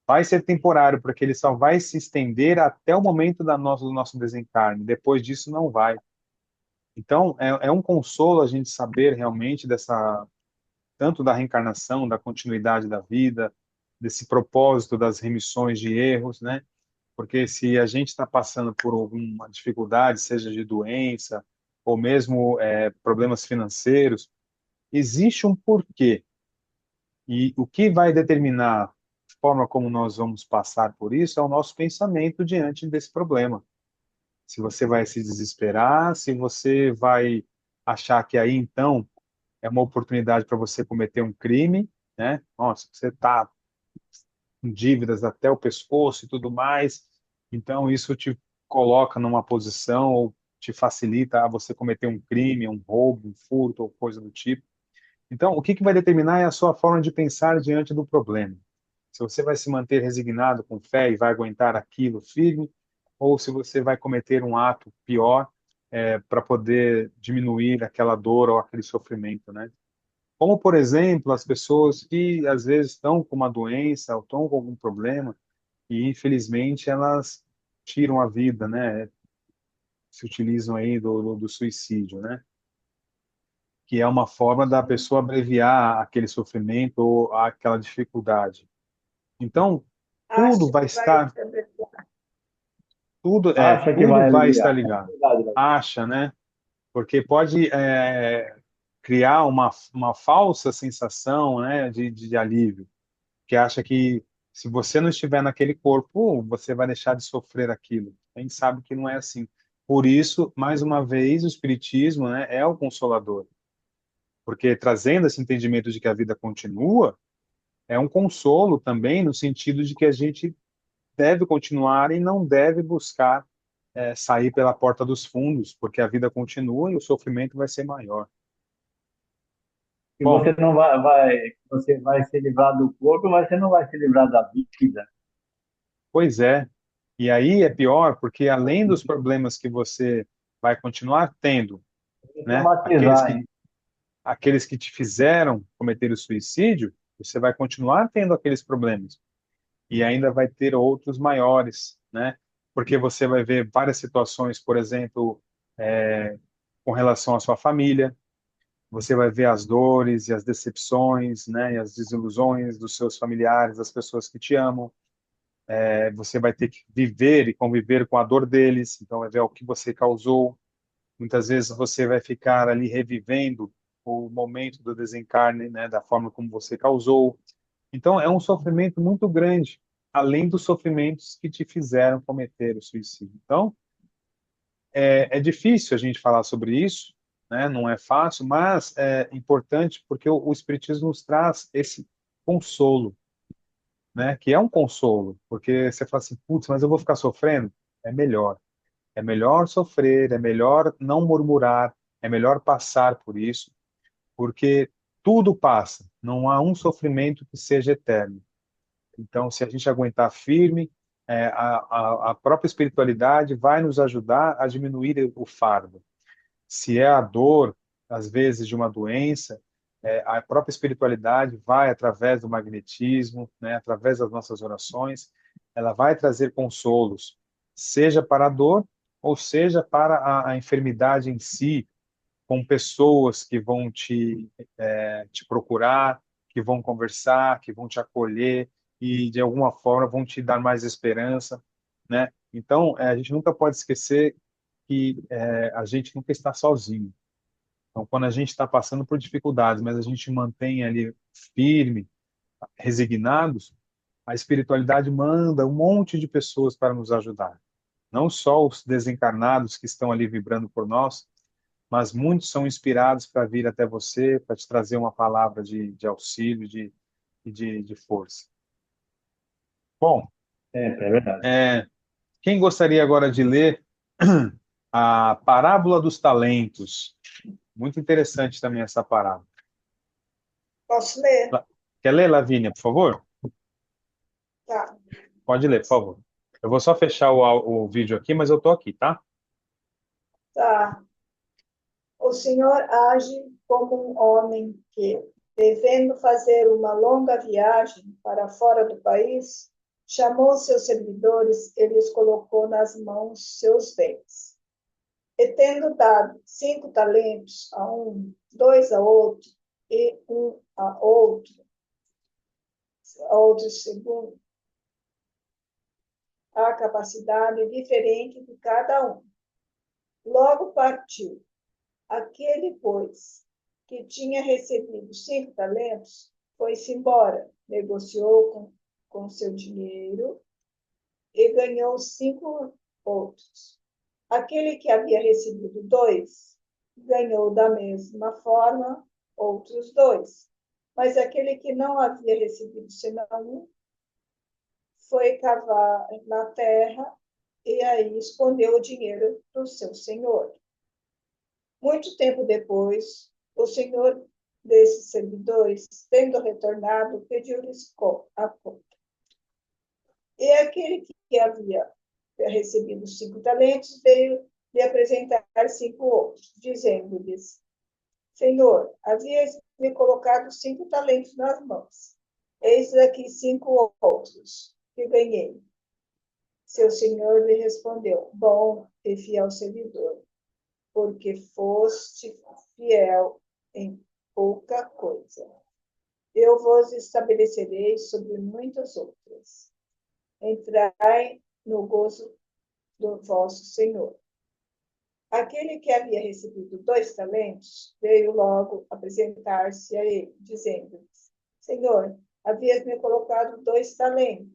vai ser temporário, porque ele só vai se estender até o momento do nosso desencarne. Depois disso, não vai. Então, é um consolo a gente saber realmente tanto da reencarnação, da continuidade da vida, desse propósito das remissões de erros, né? Porque se a gente está passando por alguma dificuldade, seja de doença ou mesmo problemas financeiros, existe um porquê. E o que vai determinar a forma como nós vamos passar por isso é o nosso pensamento diante desse problema. Se você vai se desesperar, se você vai achar que aí então é uma oportunidade para você cometer um crime, né? Nossa, você está com dívidas até o pescoço e tudo mais, então isso te coloca numa posição ou te facilita a você cometer um crime, um roubo, um furto ou coisa do tipo. Então, o que vai determinar é a sua forma de pensar diante do problema. Se você vai se manter resignado com fé e vai aguentar aquilo firme, ou se você vai cometer um ato pior para poder diminuir aquela dor ou aquele sofrimento, né? Como, por exemplo, as pessoas que às vezes estão com uma doença ou estão com algum problema e, infelizmente, elas tiram a vida, né? Se utilizam aí do suicídio, né? Que é uma forma da pessoa abreviar aquele sofrimento ou aquela dificuldade. Então, tudo Acha vai que vai estar, abreviar. acha que tudo vai vai estar aliviar. ligado. Verdade, né? Acha, né? Porque pode criar uma falsa sensação, né, de alívio, que acha que se você não estiver naquele corpo, você vai deixar de sofrer aquilo. A gente sabe que não é assim. Por isso, mais uma vez, o Espiritismo, né, é o consolador, porque trazendo esse entendimento de que a vida continua, é um consolo também no sentido de que a gente deve continuar e não deve buscar sair pela porta dos fundos, porque a vida continua e o sofrimento vai ser maior. Que Bom, você não você vai se livrar do corpo, mas você não vai se livrar da vida. pois é. E aí é pior, porque além dos problemas que você vai continuar tendo, Tem que né, aqueles traumatizar, que hein? aqueles que te fizeram cometer o suicídio, você vai continuar tendo aqueles problemas e ainda vai ter outros maiores, né? Porque você vai ver várias situações, por exemplo, com relação à sua família. você vai ver as dores e as decepções, né, e as desilusões dos seus familiares, das pessoas que te amam. Você vai ter que viver e conviver com a dor deles, então vai ver o que você causou. Muitas vezes você vai ficar ali revivendo o momento do desencarne, né, da forma como você causou. Então é um sofrimento muito grande, além dos sofrimentos que te fizeram cometer o suicídio. Então é difícil a gente falar sobre isso, né? Não é fácil, mas é importante porque o Espiritismo nos traz esse consolo, né? Que é um consolo, porque você fala assim, putz, mas eu vou ficar sofrendo? É melhor. É melhor sofrer, é melhor não murmurar, é melhor passar por isso, porque tudo passa, não há um sofrimento que seja eterno. Então, se a gente aguentar firme, a própria espiritualidade vai nos ajudar a diminuir o fardo. Se é a dor, às vezes, de uma doença, a própria espiritualidade vai, através do magnetismo, né, através das nossas orações, ela vai trazer consolos, seja para a dor, ou seja para a enfermidade em si, com pessoas que vão te procurar, que vão conversar, que vão te acolher e, de alguma forma, vão te dar mais esperança, né? Então, a gente nunca pode esquecer que a gente nunca está sozinho. Então, quando a gente está passando por dificuldades, mas a gente mantém ali firme, resignados, a espiritualidade manda um monte de pessoas para nos ajudar. Não só os desencarnados que estão ali vibrando por nós, mas muitos são inspirados para vir até você, para te trazer uma palavra de auxílio, de força. Bom, É verdade. quem gostaria agora de ler a Parábola dos Talentos? Muito interessante também essa parábola. Posso ler? Quer ler, Lavínia, por favor? Tá. Pode ler, por favor. Eu vou só fechar o vídeo aqui, mas eu estou aqui, tá? Tá. O Senhor age como um homem que, devendo fazer uma longa viagem para fora do país, chamou seus servidores e lhes colocou nas mãos seus bens. E tendo dado 5 talentos a um, 2 a outro, e um a outro segundo a capacidade diferente de cada um. Logo partiu. Aquele, pois, que tinha recebido 5 talentos, foi-se embora, negociou com seu dinheiro e ganhou 5 outros. Aquele que havia recebido 2, ganhou da mesma forma outros 2. Mas aquele que não havia recebido senão um, foi cavar na terra e aí escondeu o dinheiro do seu senhor. Muito tempo depois, o senhor desses servidores, tendo retornado, pediu-lhes a conta. E aquele que havia recebido 5 talentos veio lhe apresentar 5 outros, dizendo-lhes: Senhor, havias me colocado 5 talentos nas mãos. Eis aqui 5 outros que ganhei. Seu senhor lhe respondeu: Bom e fiel servidor, porque foste fiel em pouca coisa. Eu vos estabelecerei sobre muitas outras. Entrai no gozo do vosso Senhor. Aquele que havia recebido 2 talentos veio logo apresentar-se a ele, dizendo: Senhor, havias me colocado 2 talentos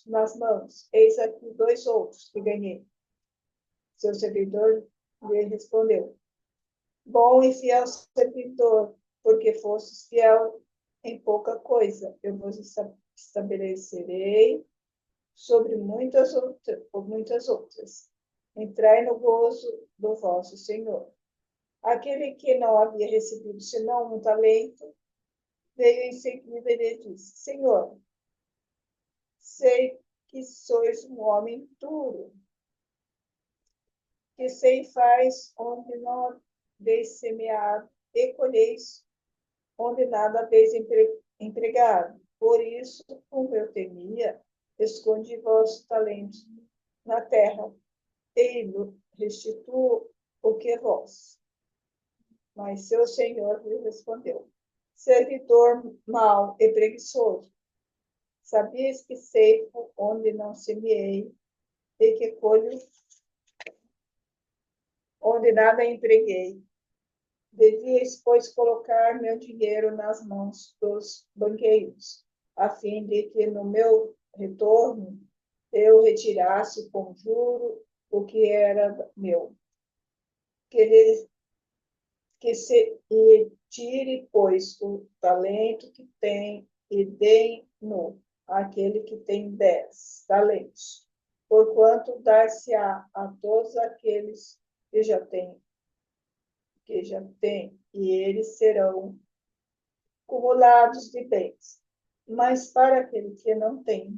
nas mãos, eis aqui 2 outros que ganhei. Seu servidor lhe respondeu: Bom e fiel servidor, porque fostes fiel em pouca coisa, eu vos estabelecerei sobre muitas outras. Entrai no gozo do vosso Senhor. Aquele que não havia recebido senão 1 talento, veio em seguida e lhe disse: Senhor, sei que sois um homem duro, que ceifais onde não haveis semeado e colheis onde nada haveis empregado. Por isso, como eu temia, escondi vossos talentos na terra, e restituo o que é vosso. Mas seu senhor lhe respondeu: servidor mau e preguiçoso, sabias que ceifo onde não semeei e que colho onde nada empreguei. Devias, pois, colocar meu dinheiro nas mãos dos banqueiros, a fim de que no meu retorno eu retirasse com juro o que era meu. Que se lhe tire, pois, o talento que tem e dê-no àquele que tem 10 talentos, porquanto dar-se-á a todos aqueles que já têm, e eles serão acumulados de bens. Mas para aquele que não tem,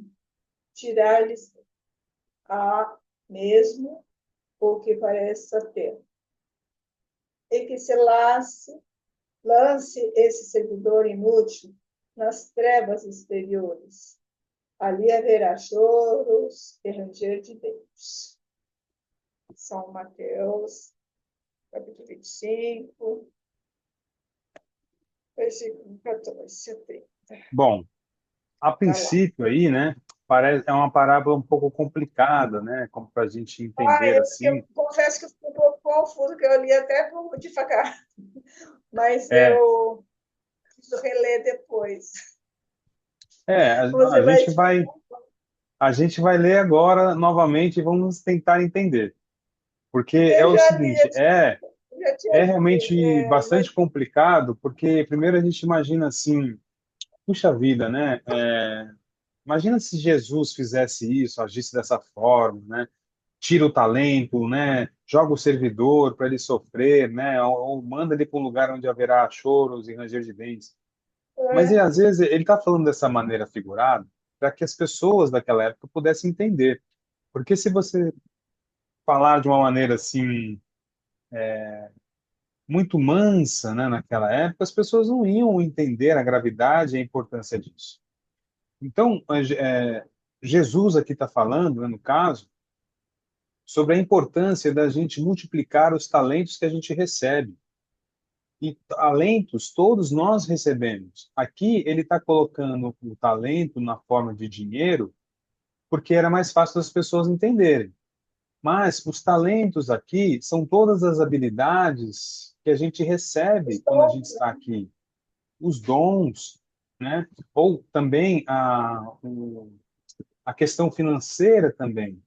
tirar-lhes a mesmo o que pareça ter, e que se lance esse servidor inútil nas trevas exteriores. Ali haverá choros e ranger de dentes. São Mateus, capítulo 25, versículo 14 a 30. Bom, a Tá lá. princípio aí, né, é uma parábola um pouco complicada, né, como para a gente Ah, entender eu assim. confesso que eu fiquei um pouco confuso, que eu li até devagar, mas É, eu preciso reler depois. é, Você vai te... a gente vai ler agora novamente e vamos tentar entender, porque é Eu o já li, seguinte, já é tinha lido, realmente mas bastante complicado, porque primeiro a gente imagina assim, puxa vida, né? Imagina se Jesus fizesse isso, agisse dessa forma, né? Tira o talento, né? Joga o servidor para ele sofrer, né? Ou manda ele para um lugar onde haverá choros e ranger de dentes. Mas e, é, às vezes ele está falando dessa maneira figurada para que as pessoas daquela época pudessem entender. Porque se você falar de uma maneira assim muito mansa, né, naquela época, as pessoas não iam entender a gravidade e a importância disso. Então, Jesus aqui está falando, né, no caso, sobre a importância da gente multiplicar os talentos que a gente recebe. E talentos todos nós recebemos. Aqui ele está colocando o talento na forma de dinheiro, porque era mais fácil das pessoas entenderem. Mas os talentos aqui são todas as habilidades que a gente recebe quando a estou, gente está aqui. Os dons, né? Ou também a questão financeira também.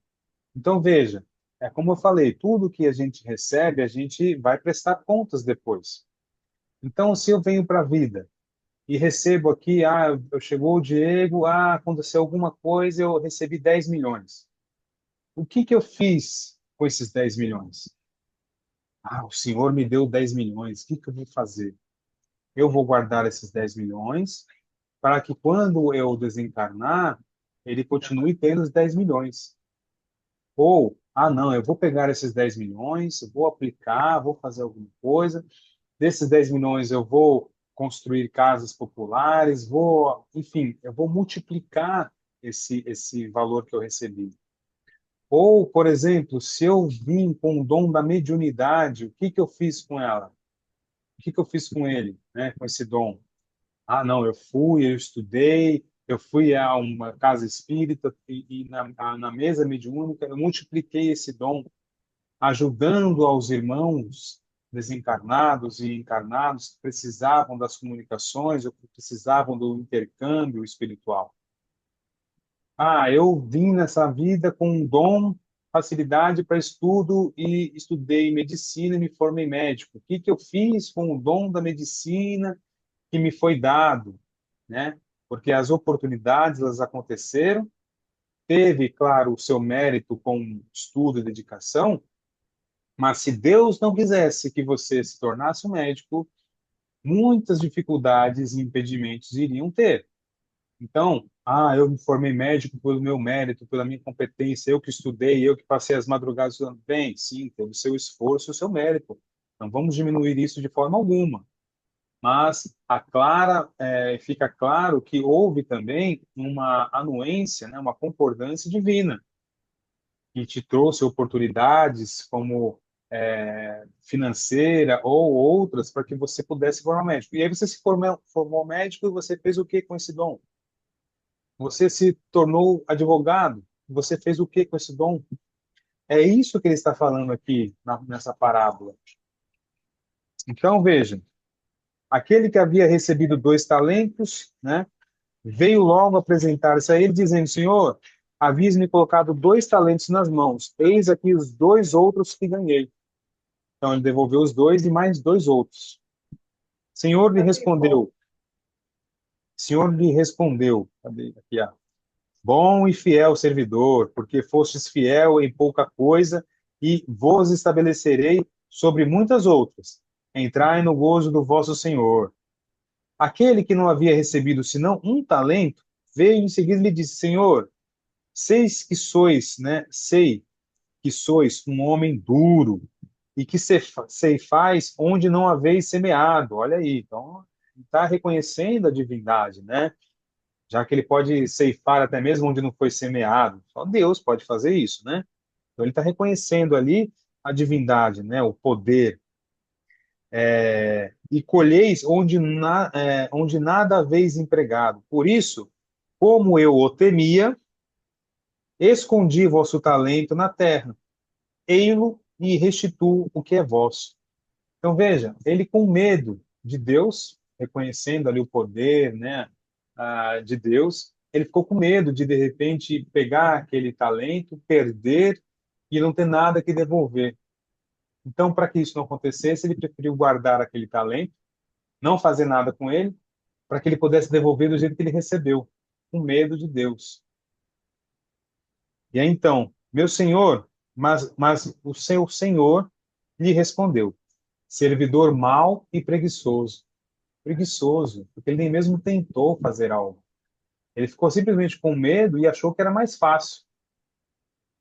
Então, veja, é como eu falei, tudo que a gente recebe, a gente vai prestar contas depois. Então, se eu venho para a vida e recebo aqui, chegou o Diego, aconteceu alguma coisa, eu recebi 10 milhões. O que que eu fiz com esses 10 milhões? O senhor me deu 10 milhões, o que que eu vou fazer? Eu vou guardar esses 10 milhões para que quando eu desencarnar, ele continue tendo os 10 milhões. Ou, não, eu vou pegar esses 10 milhões, vou aplicar, vou fazer alguma coisa. Desses 10 milhões eu vou construir casas populares, enfim, eu vou multiplicar esse valor que eu recebi. Ou, por exemplo, se eu vim com o dom da mediunidade, o que que eu fiz com ela? O que que eu fiz com ele, né, com esse dom? Não, eu estudei, eu fui a uma casa espírita e na mesa mediúnica eu multipliquei esse dom, ajudando aos irmãos desencarnados e encarnados que precisavam das comunicações ou que precisavam do intercâmbio espiritual. Eu vim nessa vida com um dom, facilidade para estudo e estudei medicina e me formei médico. O que que eu fiz com o dom da medicina que me foi dado, né? Porque as oportunidades elas aconteceram, teve, claro, o seu mérito com estudo e dedicação, mas se Deus não quisesse que você se tornasse um médico, muitas dificuldades e impedimentos iriam ter. Então, eu me formei médico pelo meu mérito, pela minha competência, eu que estudei, eu que passei as madrugadas estudando. Bem, sim, teve o seu esforço e o seu mérito. Não vamos diminuir isso de forma alguma. Mas fica claro que houve também uma anuência, né, uma concordância divina, que te trouxe oportunidades como financeira ou outras para que você pudesse formar médico. E aí você se formou médico e você fez o que com esse dom? Você se tornou advogado. Você fez o que com esse dom? É isso que ele está falando aqui nessa parábola. Então, veja, aquele que havia recebido 2 talentos, né, veio logo apresentar-se a ele, dizendo: Senhor, havias-me colocado 2 talentos nas mãos, eis aqui os 2 outros que ganhei. Então, ele devolveu os 2 e mais 2 outros. Senhor lhe Afirmou. respondeu, Senhor lhe respondeu, cadê? Aqui, ó. Bom e fiel servidor, porque fostes fiel em pouca coisa, e vos estabelecerei sobre muitas outras. Entrai no gozo do vosso Senhor. Aquele que não havia recebido senão 1 talento, veio em seguida e lhe disse: Senhor, sei que sois um homem duro e que ceifais onde não haveis semeado. Olha aí, então está reconhecendo a divindade, né? Já que ele pode ceifar até mesmo onde não foi semeado. Só Deus pode fazer isso, né? Então ele está reconhecendo ali a divindade, né? O poder. E colheis onde nada haveis empregado. Por isso, como eu o temia, escondi vosso talento na terra. Ei-lo e restituo o que é vosso. Então veja, ele com medo de Deus, reconhecendo ali o poder, né, de Deus, ele ficou com medo de repente pegar aquele talento, perder e não ter nada que devolver. Então, para que isso não acontecesse, ele preferiu guardar aquele talento, não fazer nada com ele, para que ele pudesse devolver do jeito que ele recebeu, com medo de Deus. E aí então, meu senhor, mas o seu senhor lhe respondeu: servidor mau e preguiçoso. Preguiçoso, porque ele nem mesmo tentou fazer algo. Ele ficou simplesmente com medo e achou que era mais fácil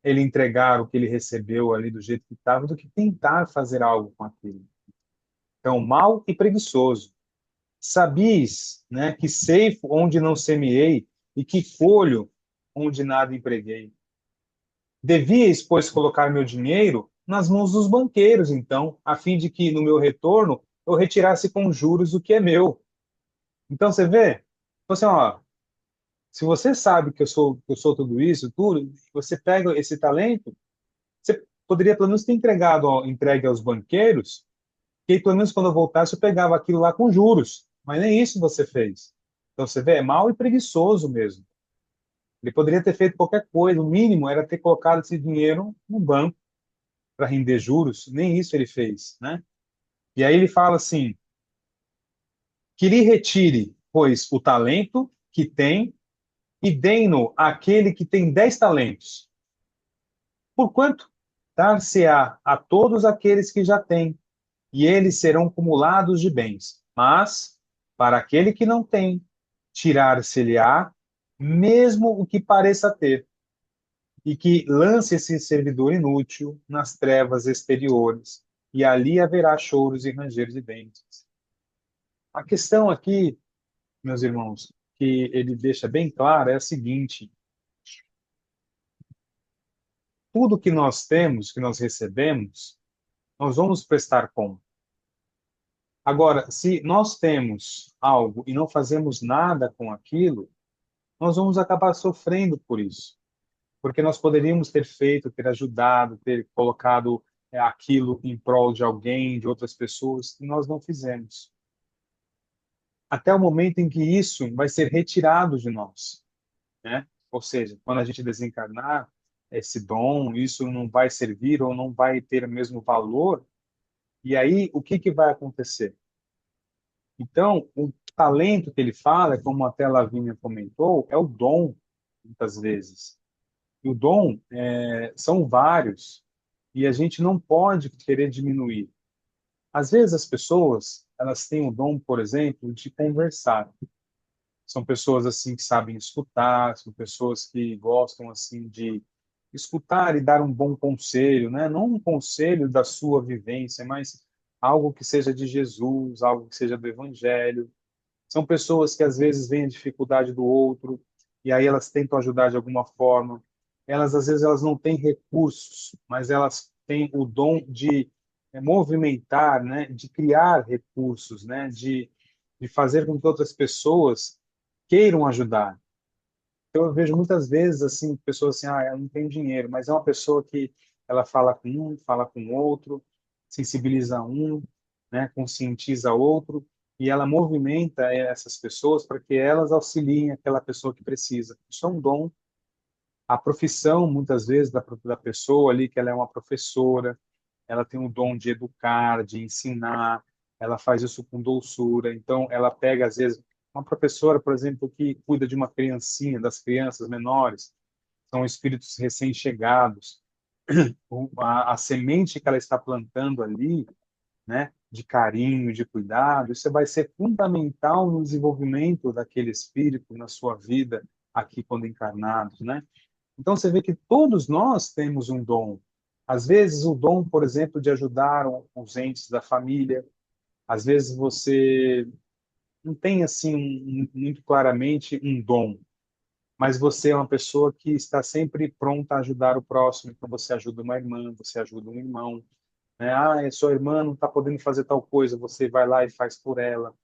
ele entregar o que ele recebeu ali do jeito que estava do que tentar fazer algo com aquilo. Então, mau e preguiçoso. Sabias, né, que ceifo onde não semeei e que colho onde nada empreguei. Devíeis, pois, colocar meu dinheiro nas mãos dos banqueiros, então, a fim de que no meu retorno eu retirasse com juros o que é meu. Então você vê, você, ó, se você sabe que eu sou tudo isso, tudo, você pega esse talento, você poderia pelo menos ter entregue aos banqueiros, que aí, pelo menos quando eu voltasse eu pegava aquilo lá com juros. Mas nem isso você fez. Então você vê, é mau e preguiçoso mesmo. Ele poderia ter feito qualquer coisa, o mínimo era ter colocado esse dinheiro no banco para render juros, nem isso ele fez, né? E aí ele fala assim: que lhe retire, pois, o talento que tem e dê-no àquele que tem 10 talentos. Porquanto dar-se-á a todos aqueles que já têm, e eles serão cumulados de bens. Mas, para aquele que não tem, tirar-se-lhe-á mesmo o que pareça ter, e que lance esse servidor inútil nas trevas exteriores, e ali haverá choros e ranger de dentes. A questão aqui, meus irmãos, que ele deixa bem claro é a seguinte: tudo que nós temos, que nós recebemos, nós vamos prestar conta. Agora, se nós temos algo e não fazemos nada com aquilo, nós vamos acabar sofrendo por isso. Porque nós poderíamos ter feito, ter ajudado, ter colocado aquilo em prol de alguém, de outras pessoas, e nós não fizemos. Até o momento em que isso vai ser retirado de nós, né? Ou seja, quando a gente desencarnar, esse dom, isso não vai servir ou não vai ter o mesmo valor, e aí o que que vai acontecer? Então, o talento que ele fala, como até a Lavínia comentou, é o dom, muitas vezes. E o dom são vários, e a gente não pode querer diminuir. Às vezes as pessoas, elas têm o dom, por exemplo, de conversar. São pessoas assim que sabem escutar, são pessoas que gostam assim de escutar e dar um bom conselho, né? Não um conselho da sua vivência, mas algo que seja de Jesus, algo que seja do Evangelho. São pessoas que às vezes veem a dificuldade do outro e aí elas tentam ajudar de alguma forma. Elas às vezes elas não têm recursos, mas elas têm o dom de movimentar, né, de criar recursos, né, de fazer com que outras pessoas queiram ajudar. Então, eu vejo muitas vezes assim pessoas assim, ela não tem dinheiro, mas é uma pessoa que ela fala com um, fala com outro, sensibiliza um, né, conscientiza outro, e ela movimenta essas pessoas para que elas auxiliem aquela pessoa que precisa. Isso é um dom. A profissão, muitas vezes, da pessoa ali, que ela é uma professora, ela tem o dom de educar, de ensinar, ela faz isso com doçura. Então, ela pega, às vezes, uma professora, por exemplo, que cuida de uma criancinha, das crianças menores, são espíritos recém-chegados. A semente que ela está plantando ali, né, de carinho, de cuidado, isso vai ser fundamental no desenvolvimento daquele espírito na sua vida aqui quando encarnados, né? Então você vê que todos nós temos um dom. Às vezes o dom, por exemplo, de ajudar os entes da família. Às vezes você não tem assim muito claramente um dom, mas você é uma pessoa que está sempre pronta a ajudar o próximo. Então você ajuda uma irmã, você ajuda um irmão, né? Ah, a sua irmã não está podendo fazer tal coisa, você vai lá e faz por ela.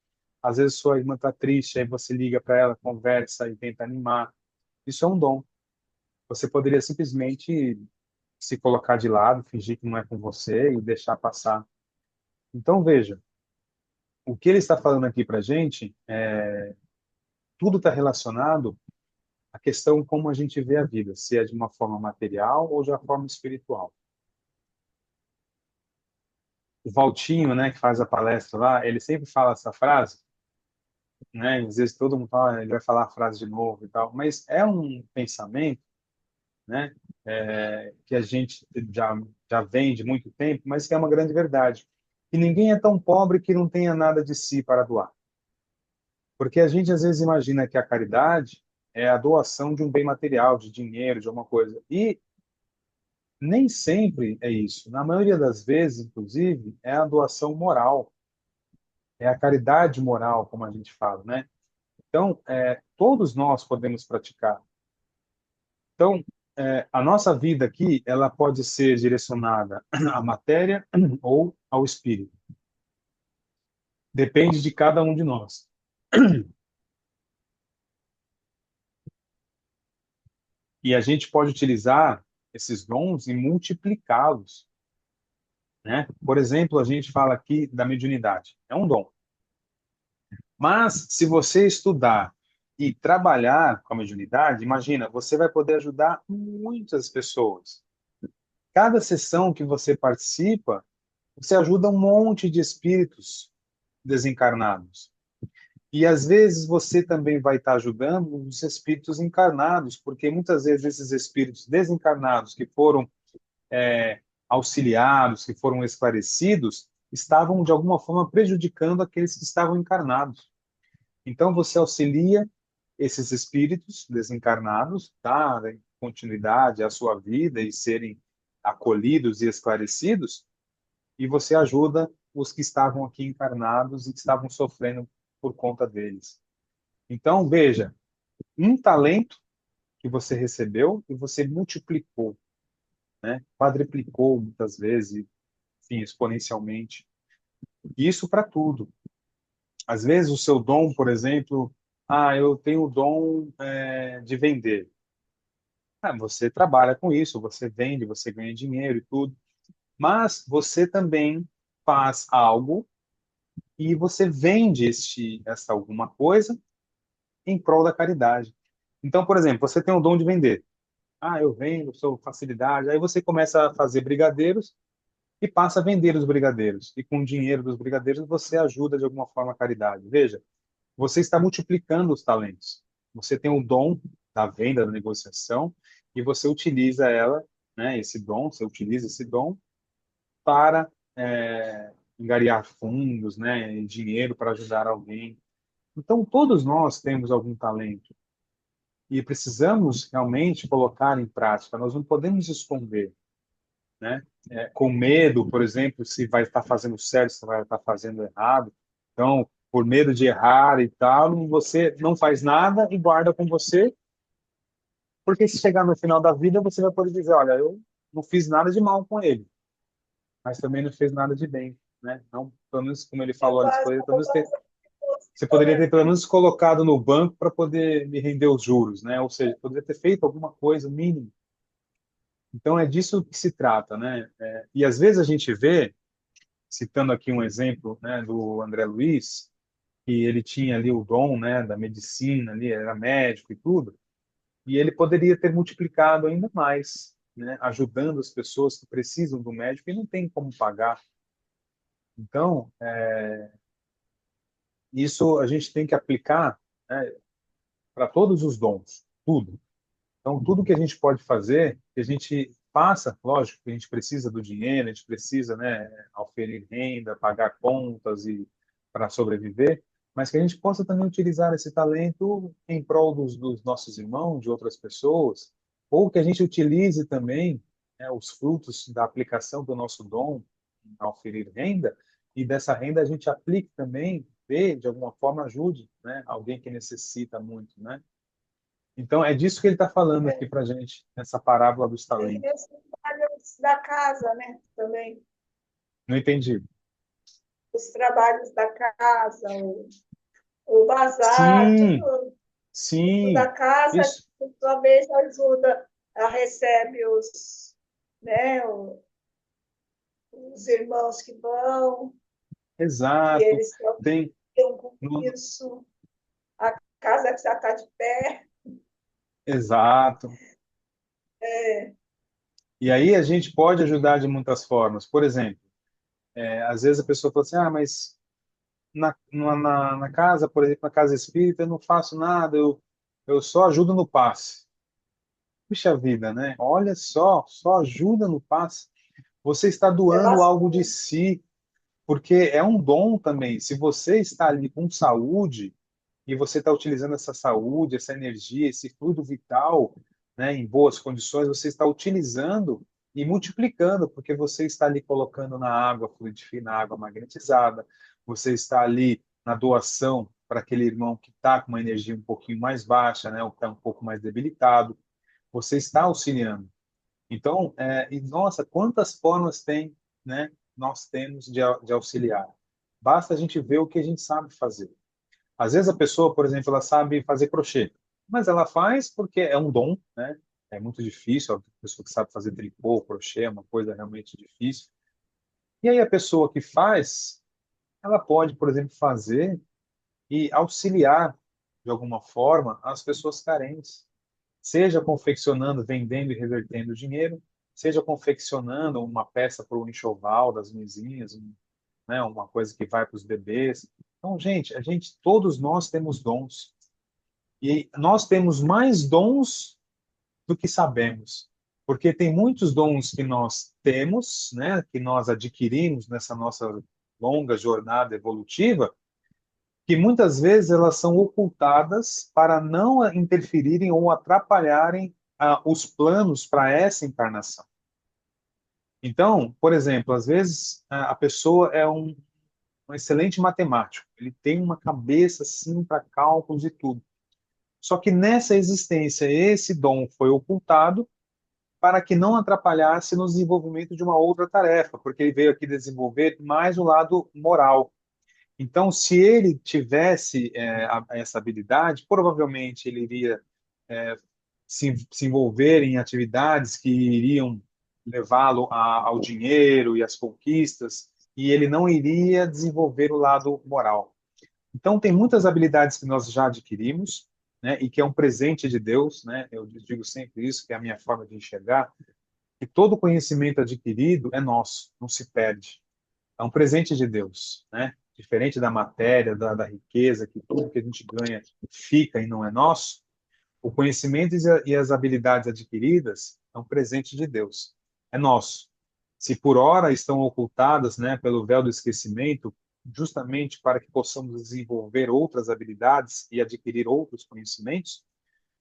Às vezes sua irmã está triste, aí você liga para ela, conversa e tenta animar. Isso é um dom. Você poderia simplesmente se colocar de lado, fingir que não é com você e deixar passar. Então, veja, o que ele está falando aqui para a gente, tudo está relacionado à questão como a gente vê a vida, se é de uma forma material ou de uma forma espiritual. O Valtinho, né, que faz a palestra lá, ele sempre fala essa frase, né, às vezes todo mundo fala, ele vai falar a frase de novo e tal, mas é um pensamento, né, que a gente já vem de muito tempo, mas que é uma grande verdade. E ninguém é tão pobre que não tenha nada de si para doar. Porque a gente às vezes imagina que a caridade é a doação de um bem material, de dinheiro, de alguma coisa. E nem sempre é isso. Na maioria das vezes, inclusive, é a doação moral, é a caridade moral, como a gente fala, né? Então, todos nós podemos praticar. Então, a nossa vida aqui, ela pode ser direcionada à matéria ou ao espírito. Depende de cada um de nós. E a gente pode utilizar esses dons e multiplicá-los, né? Por exemplo, a gente fala aqui da mediunidade. É um dom. Mas, se você estudar e trabalhar com a mediunidade, imagina, você vai poder ajudar muitas pessoas. Cada sessão que você participa, você ajuda um monte de espíritos desencarnados. E às vezes você também vai estar ajudando os espíritos encarnados, porque muitas vezes esses espíritos desencarnados que foram auxiliados, que foram esclarecidos, estavam de alguma forma prejudicando aqueles que estavam encarnados. Então você auxilia esses espíritos desencarnados, darem continuidade à sua vida e serem acolhidos e esclarecidos, e você ajuda os que estavam aqui encarnados e que estavam sofrendo por conta deles. Então, veja, um talento que você recebeu e você multiplicou, né? Quadriplicou muitas vezes, enfim, exponencialmente. Isso para tudo. Às vezes o seu dom, por exemplo, eu tenho o dom de vender. Você trabalha com isso, você vende, você ganha dinheiro e tudo. Mas você também faz algo e você vende essa alguma coisa em prol da caridade. Então, por exemplo, você tem o dom de vender. Eu vendo, sou facilidade. Aí você começa a fazer brigadeiros e passa a vender os brigadeiros. E com o dinheiro dos brigadeiros você ajuda de alguma forma a caridade. Veja, você está multiplicando os talentos. Você tem o dom da venda, da negociação, e você utiliza ela, né, esse dom, você utiliza esse dom para angariar fundos, né, dinheiro para ajudar alguém. Então, todos nós temos algum talento e precisamos realmente colocar em prática. Nós não podemos esconder, né? Com medo, por exemplo, se vai estar fazendo certo, se vai estar fazendo errado. Então, por medo de errar e tal, você não faz nada e guarda com você, porque se chegar no final da vida, você vai poder dizer, olha, eu não fiz nada de mal com ele. mas também não fez nada de bem, né? Não, pelo menos como ele É falou, ele quase poderia, pelo como menos ter, você você poderia ter mesmo. pelo menos colocado no banco para poder me render os juros, né? Ou seja, poderia ter feito alguma coisa mínima. Então é disso que se trata, né? E às vezes a gente vê, citando aqui um exemplo, né, do André Luiz, que ele tinha ali o dom, né, da medicina, ali era médico e tudo, e ele poderia ter multiplicado ainda mais, né, ajudando as pessoas que precisam do médico e não tem como pagar. Então, isso a gente tem que aplicar, né, para todos os dons, tudo. Então, tudo que a gente pode fazer, que a gente faça, lógico, que a gente precisa do dinheiro, a gente precisa, né, oferir renda, pagar contas e para sobreviver, mas que a gente possa também utilizar esse talento em prol dos nossos irmãos, de outras pessoas, ou que a gente utilize também, né, os frutos da aplicação do nosso dom a oferir renda, e dessa renda a gente aplique também, de alguma forma ajude, né, alguém que necessita muito, né? Então, é disso que ele está falando aqui para gente, nessa parábola dos Tem talentos. os trabalhos da casa, né? Também. Não entendi. Os trabalhos da casa, o bazar, Sim, tudo da sim, casa, isso, por sua vez, ajuda, recebe né, os irmãos que vão, e exato. eles estão Tem, com no- isso, a casa que já está de pé. exato. E aí a gente pode ajudar de muitas formas. Por exemplo, às vezes a pessoa fala assim, ah, mas na casa, por exemplo, na casa espírita, eu não faço nada, eu só ajudo no passe. Puxa vida, né? Olha só ajuda no passe. Você está É doando algo de bastante. si, porque é um dom também. Se você está ali com saúde e você está utilizando essa saúde, essa energia, esse fluido vital, né, em boas condições, você está utilizando e multiplicando, porque você está ali colocando na água fluidificada, na água magnetizada, você está ali na doação para aquele irmão que está com uma energia um pouquinho mais baixa, né, ou que está um pouco mais debilitado, você está auxiliando. Então, e nossa, quantas formas tem, né, nós temos de auxiliar. Basta a gente ver o que a gente sabe fazer. Às vezes a pessoa, por exemplo, ela sabe fazer crochê, mas ela faz porque é um dom, né? É muito difícil, a pessoa que sabe fazer tricô, crochê, é uma coisa realmente difícil. E aí a pessoa que faz, ela pode, por exemplo, fazer e auxiliar de alguma forma as pessoas carentes, seja confeccionando, vendendo e revertendo dinheiro, seja confeccionando uma peça para o enxoval das mesinhas, né, uma coisa que vai para os bebês. Então, gente, todos nós temos dons. E nós temos mais dons do que sabemos. Porque tem muitos dons que nós temos, né, que nós adquirimos nessa nossa longa jornada evolutiva, que muitas vezes elas são ocultadas para não interferirem ou atrapalharem os planos para essa encarnação. Então, por exemplo, às vezes a pessoa é um excelente matemático, ele tem uma cabeça assim para cálculos e tudo. Só que nessa existência, esse dom foi ocultado para que não atrapalhasse no desenvolvimento de uma outra tarefa, porque ele veio aqui desenvolver mais o lado moral. Então, se ele tivesse essa habilidade, provavelmente ele iria se envolver em atividades que iriam levá-lo ao dinheiro e às conquistas, e ele não iria desenvolver o lado moral. Então, tem muitas habilidades que nós já adquirimos, né, e que é um presente de Deus, né? Eu digo sempre isso, que é a minha forma de enxergar, que todo conhecimento adquirido é nosso, não se perde. É um presente de Deus, né? Diferente da matéria, da riqueza, que tudo que a gente ganha fica e não é nosso, o conhecimento e as habilidades adquiridas é um presente de Deus, é nosso. Se por ora estão ocultadas, né, pelo véu do esquecimento, justamente para que possamos desenvolver outras habilidades e adquirir outros conhecimentos,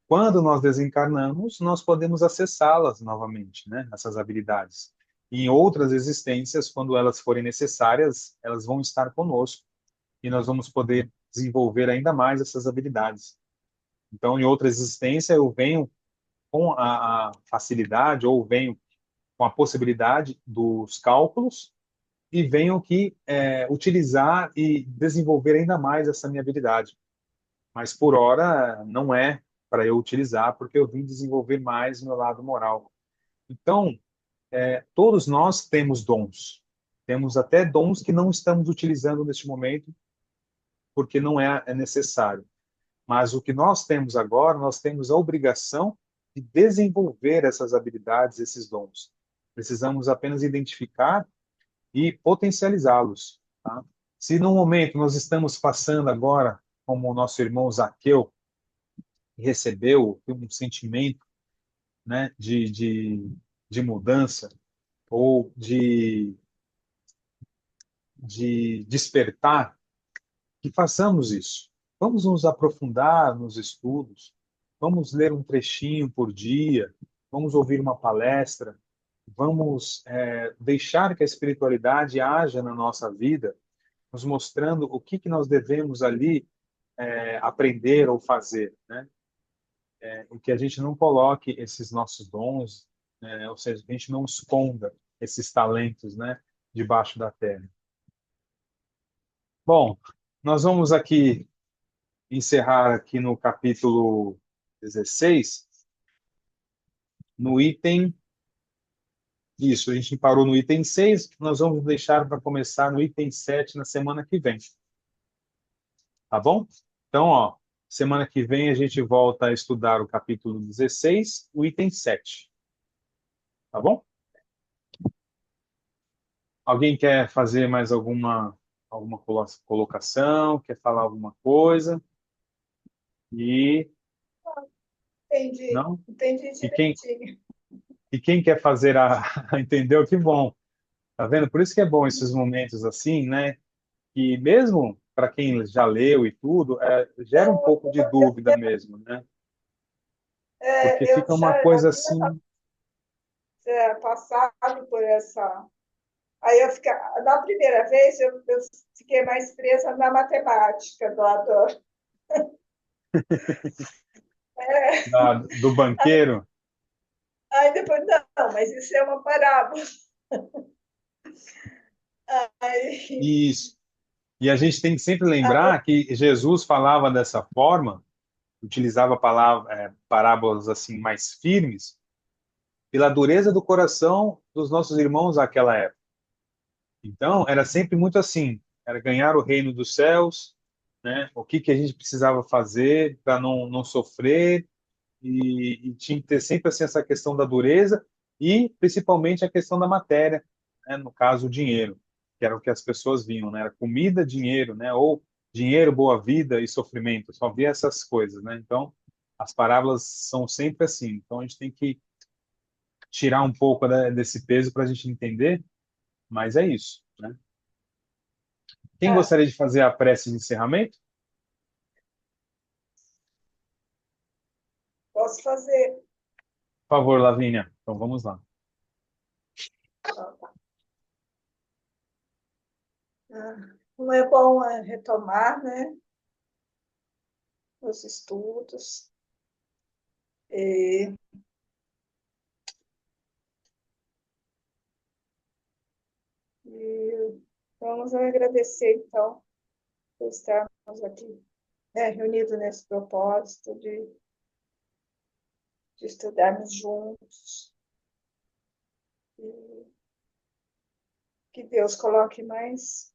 quando nós desencarnamos, nós podemos acessá-las novamente, né, essas habilidades. E em outras existências, quando elas forem necessárias, elas vão estar conosco e nós vamos poder desenvolver ainda mais essas habilidades. Então, em outra existência, eu venho com a facilidade ou venho com a possibilidade dos cálculos e venho aqui utilizar e desenvolver ainda mais essa minha habilidade. Mas por hora não é para eu utilizar, porque eu vim desenvolver mais meu lado moral. Então, todos nós temos dons. Temos até dons que não estamos utilizando neste momento, porque não é necessário. Mas o que nós temos agora, nós temos a obrigação de desenvolver essas habilidades, esses dons. Precisamos apenas identificar e potencializá-los. Tá? Se no momento nós estamos passando agora, como o nosso irmão Zaqueu recebeu um sentimento, né, de mudança ou de despertar, que façamos isso. Vamos nos aprofundar nos estudos, vamos ler um trechinho por dia, vamos ouvir uma palestra, vamos deixar que a espiritualidade haja na nossa vida, nos mostrando o que nós devemos ali aprender ou fazer, né? E que a gente não coloque esses nossos dons, ou seja, que a gente não esconda esses talentos, né, debaixo da terra. Bom, nós vamos aqui encerrar aqui no capítulo 16, no item. Isso, a gente parou no item 6, nós vamos deixar para começar no item 7 na semana que vem. Tá bom? Então, ó, semana que vem a gente volta a estudar o capítulo 16, o item 7. Tá bom? Alguém quer fazer mais alguma colocação? Quer falar alguma coisa? E Entendi, não? entendi E quem, direitinho. e quem quer fazer entendeu? Que bom. Tá vendo? Por isso que é bom esses momentos assim, né? Que mesmo para quem já leu e tudo, gera um pouco de dúvida mesmo, né? Porque Eu fica uma já coisa havia assim. passado por essa. Aí eu fiquei, na primeira vez eu fiquei mais presa na matemática do Adorno. É, Do banqueiro. aí depois, não, mas isso é uma parábola. Aí, Isso. E a gente tem que sempre aí, lembrar que Jesus falava dessa forma, utilizava parábolas assim mais firmes, pela dureza do coração dos nossos irmãos naquela época. Então, era sempre muito assim, era ganhar o reino dos céus, né? O que a gente precisava fazer para não sofrer, e tinha que ter sempre assim, essa questão da dureza e principalmente a questão da matéria, né? No caso, o dinheiro, que era o que as pessoas viam, né? Era comida, dinheiro, né? Ou dinheiro, boa vida e sofrimento, só via essas coisas, né? Então, as parábolas são sempre assim. Então, a gente tem que tirar um pouco desse peso para a gente entender, mas é isso, né? Quem ah, gostaria de fazer a prece de encerramento? posso fazer. Por favor, Lavínia. Então, vamos lá. Não é bom retomar, né, os estudos. E, e vamos agradecer, então, por estarmos aqui, né, reunidos nesse propósito de estudarmos juntos. E que Deus coloque mais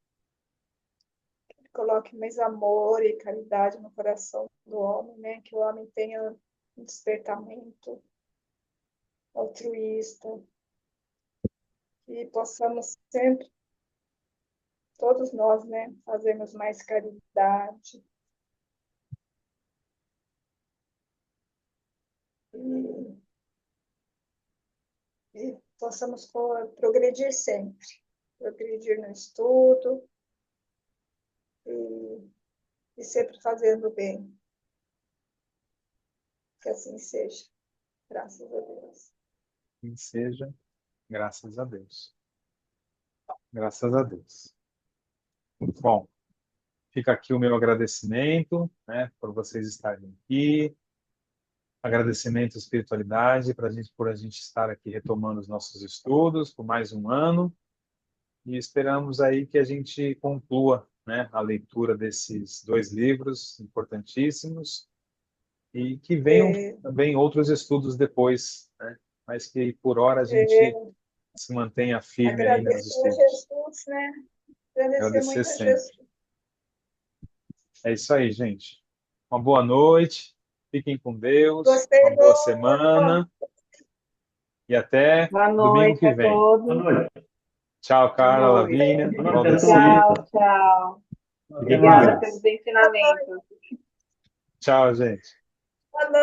amor e caridade no coração do homem, né? Que o homem tenha um despertamento altruísta e possamos sempre, todos nós, né, fazermos mais caridade e, e possamos progredir sempre, progredir no estudo e sempre fazendo bem. Que assim seja. Graças a Deus. Que seja, graças a Deus. Graças a Deus. Bom, fica aqui o meu agradecimento, né, por vocês estarem aqui, Agradecimento à espiritualidade por a gente estar aqui retomando os nossos estudos por mais um ano e esperamos aí que a gente conclua, né, a leitura desses 2 livros importantíssimos e que venham É, também outros estudos depois, né, mas que por hora a gente é, se mantenha firme aí nos agradecer a estudos. Jesus, né? Agradecer Agradecer muito a sempre. Jesus. É isso aí, gente. Uma boa noite, fiquem com Deus, Gostei uma boa muito. semana e até Boa domingo noite que a vem. Boa todos. noite. Tchau, Boa Carla, noite. Lavínia, Boa noite a Valdeci. Tchau, todos. tchau. Até Fiquem com Obrigada mais. Deus. pelos ensinamentos. Tchau, gente. Boa noite.